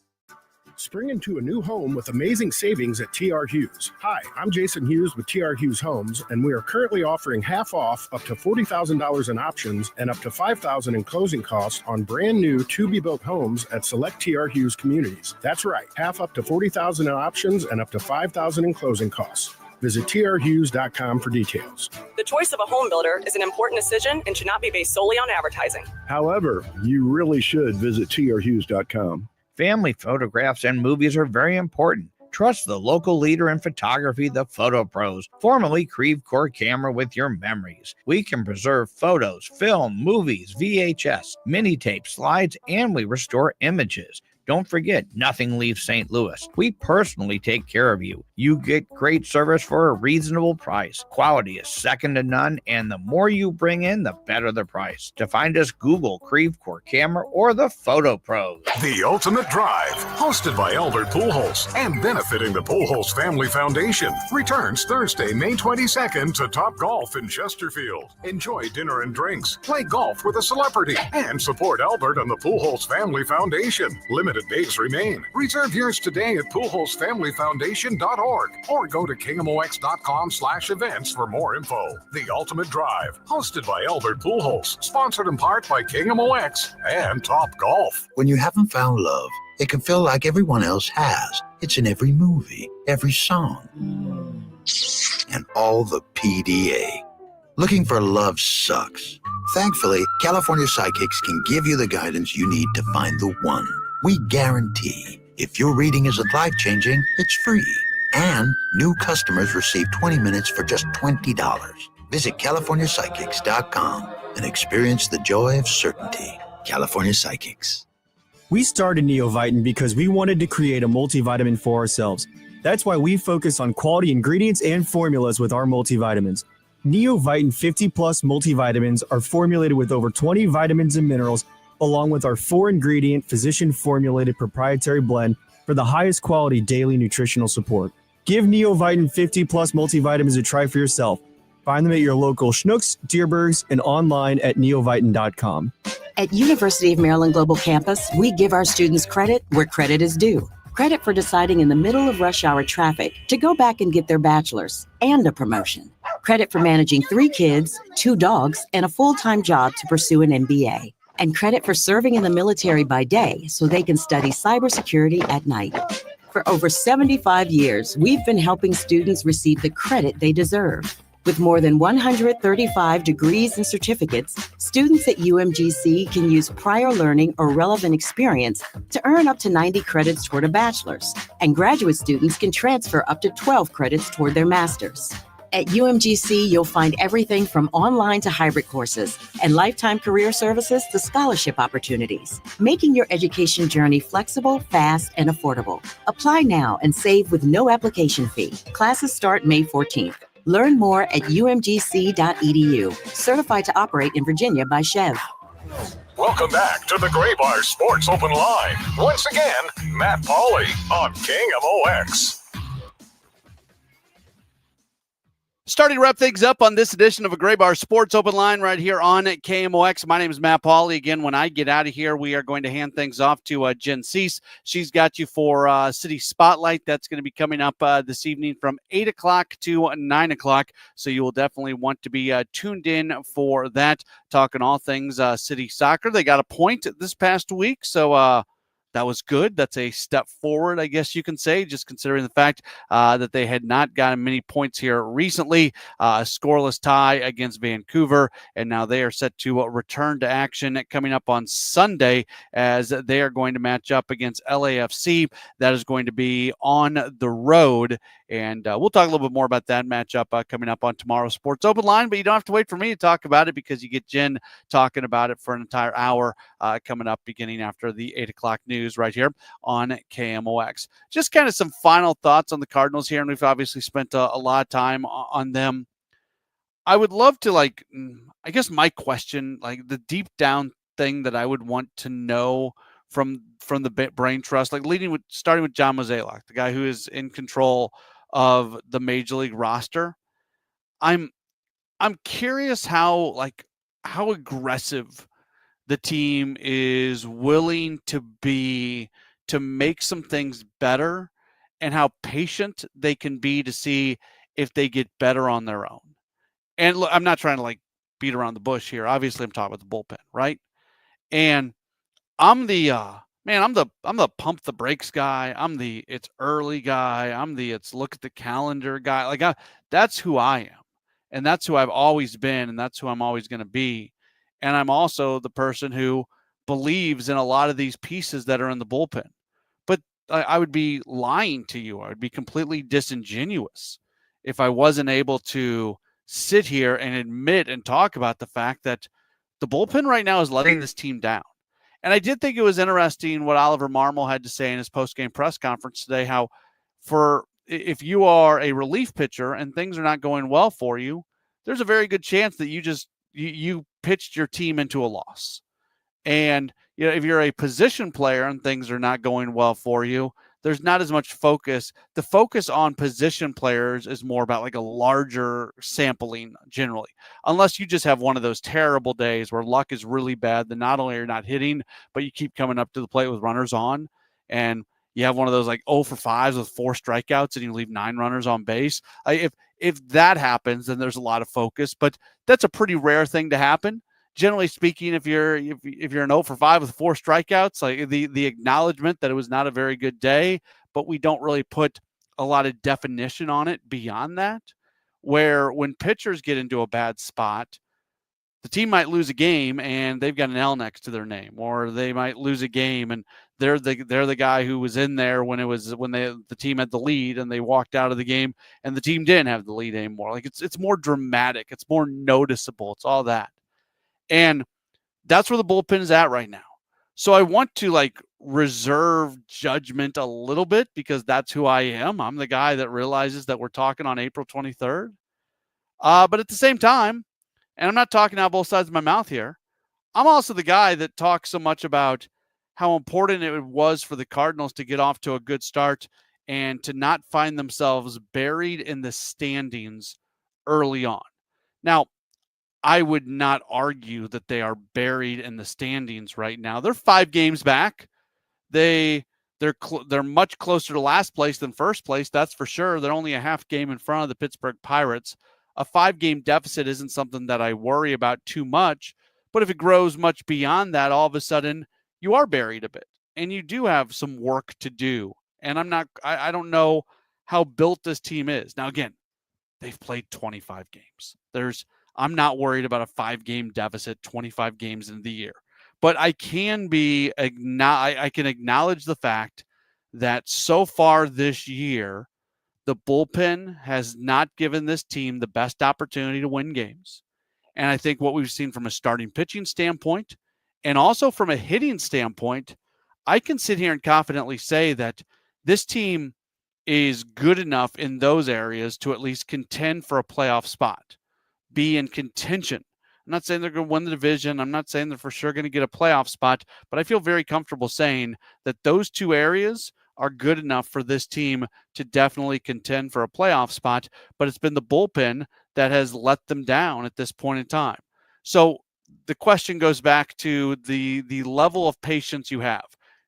Spring into a new home with amazing savings at TR Hughes. Hi, I'm Jason Hughes with TR Hughes Homes, and we are currently offering half off up to $40,000 in options and up to $5,000 in closing costs on brand new to-be-built homes at select TR Hughes communities. That's right, half up to $40,000 in options and up to $5,000 in closing costs. Visit trhughes.com for details. The choice of a home builder is an important decision and should not be based solely on advertising. However, you really should visit trhughes.com. Family photographs and movies are very important. Trust the local leader in photography, the Photo Pros, formerly Creve Core Camera, with your memories. We can preserve photos, film, movies, VHS, mini tape, slides, and we restore images. Don't forget, nothing leaves St. Louis. We personally take care of you. You get great service for a reasonable price. Quality is second to none, and the more you bring in, the better the price. To find us, Google Creve Core Camera or the Photo Pros. The Ultimate Drive, hosted by Albert Pujols and benefiting the Pujols Family Foundation, returns Thursday, May 22nd to Top Golf in Chesterfield. Enjoy dinner and drinks, play golf with a celebrity, and support Albert and the Pujols Family Foundation. Limited days remain. Reserve yours today at Pujols.FamilyFoundation.org or go to KMOX.com/events for more info. The Ultimate Drive, hosted by Albert Pujols, sponsored in part by KMOX and Top Golf. When you haven't found love, it can feel like everyone else has. It's in every movie, every song, and all the PDA. Looking for love sucks. Thankfully, California Psychics can give you the guidance you need to find the one. We guarantee if your reading isn't life-changing, it's free. And new customers receive 20 minutes for just $20. Visit CaliforniaPsychics.com and experience the joy of certainty. California Psychics. We started Neovitin because we wanted to create a multivitamin for ourselves. That's why we focus on quality ingredients and formulas with our multivitamins. Neovitin 50 Plus multivitamins are formulated with over 20 vitamins and minerals, along with our 4-ingredient physician-formulated proprietary blend for the highest quality daily nutritional support. Give Neovitin 50 Plus multivitamins a try for yourself. Find them at your local Schnucks, Dierbergs, and online at neovitin.com. At University of Maryland Global Campus, we give our students credit where credit is due. Credit for deciding in the middle of rush hour traffic to go back and get their bachelor's and a promotion. Credit for managing 3 kids, 2 dogs, and a full-time job to pursue an MBA. And credit for serving in the military by day so they can study cybersecurity at night. For over 75 years, we've been helping students receive the credit they deserve. With more than 135 degrees and certificates, students at UMGC can use prior learning or relevant experience to earn up to 90 credits toward a bachelor's, and graduate students can transfer up to 12 credits toward their master's. At UMGC, you'll find everything from online to hybrid courses and lifetime career services to scholarship opportunities, making your education journey flexible, fast, and affordable. Apply now and save with no application fee. Classes start May 14th. Learn more at umgc.edu. Certified to operate in Virginia by Chev. Welcome back to the Gray Bar Sports Open Line. Once again, Matt Pauley on KMOX. Starting to wrap things up on this edition of a Gray Bar Sports Open Line right here on KMOX. My name is Matt Pauley. Again, when I get out of here, we are going to hand things off to Jen Cease. She's got you for City Spotlight. That's going to be coming up this evening from 8 o'clock to 9 o'clock. So you will definitely want to be tuned in for that, talking all things City soccer. They got a point this past week, so that was good. That's a step forward, I guess you can say, just considering the fact that they had not gotten many points here recently. A scoreless tie against Vancouver, and now they are set to return to action coming up on Sunday as they are going to match up against LAFC. That is going to be on the road, and we'll talk a little bit more about that matchup coming up on tomorrow's Sports Open Line, but you don't have to wait for me to talk about it because you get Jen talking about it for an entire hour coming up beginning after the 8 o'clock news right here on KMOX. Just kind of some final thoughts on the Cardinals here, and we've obviously spent a lot of time on them. I would love to, I guess my question, the deep down thing that I would want to know from the brain trust, starting with John Mozeliak, the guy who is in control of the Major League roster. I'm curious how aggressive the team is willing to be to make some things better, and how patient they can be to see if they get better on their own. And look, I'm not trying to beat around the bush here. Obviously, I'm talking about the bullpen, right? And I'm the I'm the pump the brakes guy. I'm the it's early guy. I'm the it's look at the calendar guy. That's who I am, and that's who I've always been, and that's who I'm always going to be. And I'm also the person who believes in a lot of these pieces that are in the bullpen. But I would be lying to you. I would be completely disingenuous if I wasn't able to sit here and admit and talk about the fact that the bullpen right now is letting this team down. And I did think it was interesting what Oliver Marmol had to say in his post-game press conference today, how if you are a relief pitcher and things are not going well for you, there's a very good chance that you pitched your team into a loss. And if you're a position player and things are not going well for you, there's not as much focus. The focus on position players is more about a larger sampling generally, unless you just have one of those terrible days where luck is really bad. Then not only are you not hitting, but you keep coming up to the plate with runners on, and you have one of those 0 for 5s with 4 strikeouts and you leave 9 runners on base. If that happens, then there's a lot of focus, but that's a pretty rare thing to happen. Generally speaking, if you're an 0 for 5 with 4 strikeouts, the acknowledgement that it was not a very good day, but we don't really put a lot of definition on it beyond that. Where when pitchers get into a bad spot, the team might lose a game and they've got an L next to their name, or they might lose a game and they're the guy who was in there when the team had the lead and they walked out of the game and the team didn't have the lead anymore. It's more dramatic, it's more noticeable, it's all that. And that's where the bullpen is at right now. So I want to reserve judgment a little bit because that's who I am. I'm the guy that realizes that we're talking on April 23rd. But at the same time, and I'm not talking out both sides of my mouth here, I'm also the guy that talks so much about how important it was for the Cardinals to get off to a good start and to not find themselves buried in the standings early on. Now, I would not argue that they are buried in the standings right now. They're 5 games back. They're much closer to last place than first place, that's for sure. They're only a half game in front of the Pittsburgh Pirates. A 5-game deficit isn't something that I worry about too much, but if it grows much beyond that, all of a sudden you are buried a bit and you do have some work to do. And I don't know how built this team is. Now, again, they've played 25 games. I'm not worried about a 5-game deficit 25 games into the year. But I can acknowledge the fact that so far this year, the bullpen has not given this team the best opportunity to win games. And I think what we've seen from a starting pitching standpoint and also from a hitting standpoint, I can sit here and confidently say that this team is good enough in those areas to at least contend for a playoff spot, be in contention. I'm not saying they're going to win the division. I'm not saying they're for sure going to get a playoff spot, but I feel very comfortable saying that those two areas are good enough for this team to definitely contend for a playoff spot, but it's been the bullpen that has let them down at this point in time. So the question goes back to the level of patience you have.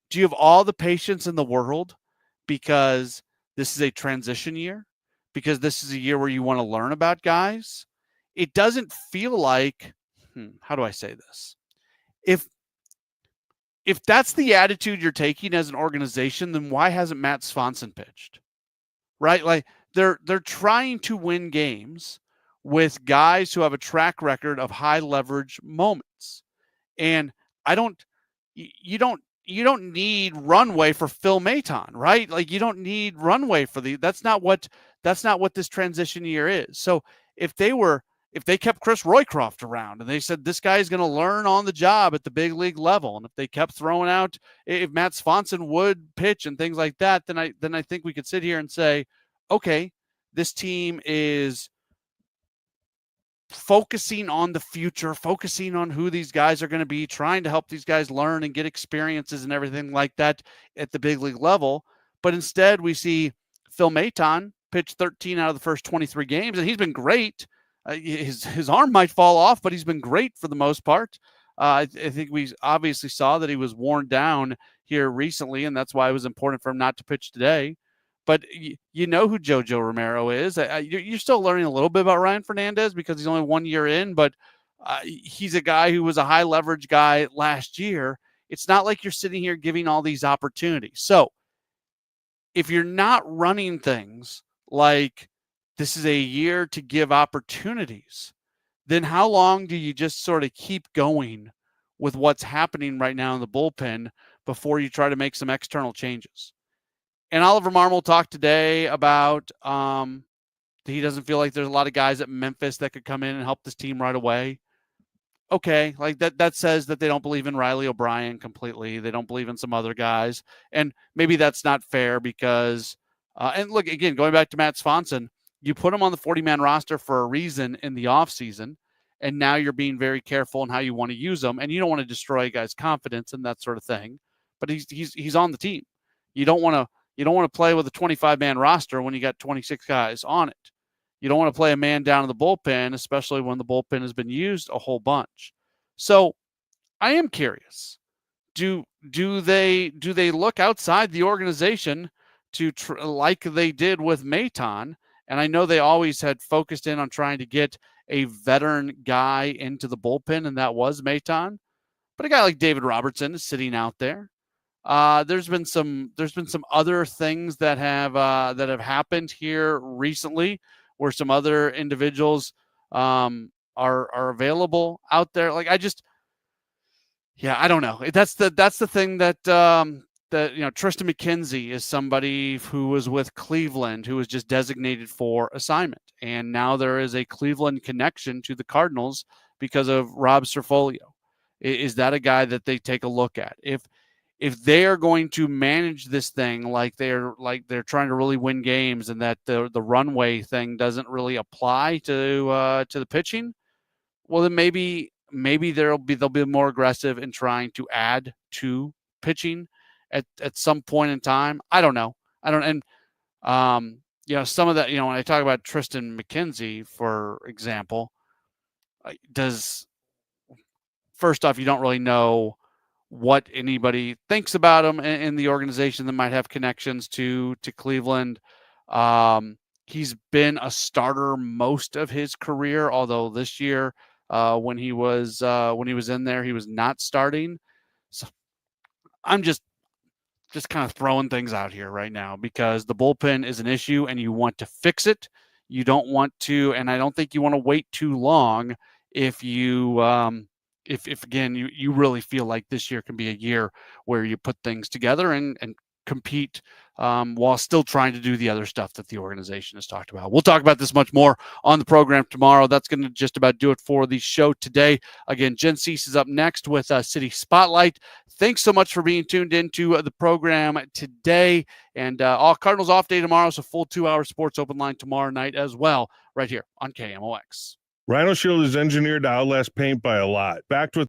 Do you have all the patience in the world because this is a transition year? Because this is a year where you want to learn about guys? It doesn't feel like, how do I say this? If that's the attitude you're taking as an organization, then why hasn't Matt Swanson pitched? Right? Like they're trying to win games with guys who have a track record of high leverage moments. And you don't need runway for Phil Maton, right? Like you don't need runway for that's not what this transition year is. So if they kept Chris Roycroft around and they said this guy is going to learn on the job at the big league level, and if they kept throwing out if Matt Swanson would pitch and things like that, then I think we could sit here and say, okay, this team is focusing on the future, focusing on who these guys are going to be, trying to help these guys learn and get experiences and everything like that at the big league level. But instead, we see Phil Maton pitch 13 out of the first 23 games, and he's been great. His arm might fall off, but he's been great for the most part. I think we obviously saw that he was worn down here recently, and that's why it was important for him not to pitch today. But you know who Jojo Romero is. You're still learning a little bit about Ryan Fernandez because he's only 1 year in, but he's a guy who was a high leverage guy last year. It's not like you're sitting here giving all these opportunities. So if you're not running things like this is a year to give opportunities, then how long do you just sort of keep going with what's happening right now in the bullpen before you try to make some external changes? And Oliver Marmol talked today about he doesn't feel like there's a lot of guys at Memphis that could come in and help this team right away. Okay, like that says that they don't believe in Riley O'Brien completely. They don't believe in some other guys. And maybe that's not fair because, and look, again, going back to Matt Swanson, you put him on the 40-man roster for a reason in the offseason, and now you're being very careful in how you want to use them, and you don't want to destroy a guy's confidence and that sort of thing. But he's on the team. You don't want to play with a 25-man roster when you got 26 guys on it. You don't want to play a man down in the bullpen, especially when the bullpen has been used a whole bunch. So I am curious. Do they look outside the organization to like they did with Maton? And I know they always had focused in on trying to get a veteran guy into the bullpen, and that was Maton. But a guy like David Robertson is sitting out there. There's been some other things that have happened here recently where some other individuals are available out there. Like I don't know. That's the thing that Tristan McKenzie is somebody who was with Cleveland who was just designated for assignment, and now there is a Cleveland connection to the Cardinals because of Rob Cerfolio. Is that a guy that they take a look at? If they are going to manage this thing like they're trying to really win games, and that the runway thing doesn't really apply to the pitching, well then maybe they'll be more aggressive in trying to add to pitching at some point in time. I don't know. And some of that, when I talk about Tristan McKenzie, for example, first off, you don't really know what anybody thinks about him in the organization that might have connections to Cleveland. He's been a starter most of his career, although this year when he was in there, he was not starting. So I'm just kind of throwing things out here right now because the bullpen is an issue and you want to fix it. you don't want to, and I don't think you want to wait too long if you if again you really feel like this year can be a year where you put things together and compete while still trying to do the other stuff that the organization has talked about. We'll talk about this much more on the program tomorrow. That's going to just about do it for the show today. Again, Jen Cease is up next with City Spotlight. Thanks so much for being tuned into the program today. And all Cardinals off day tomorrow, so full 2-hour sports open line tomorrow night as well, right here on KMOX. Rhino Shield is engineered to outlast paint by a lot. Backed with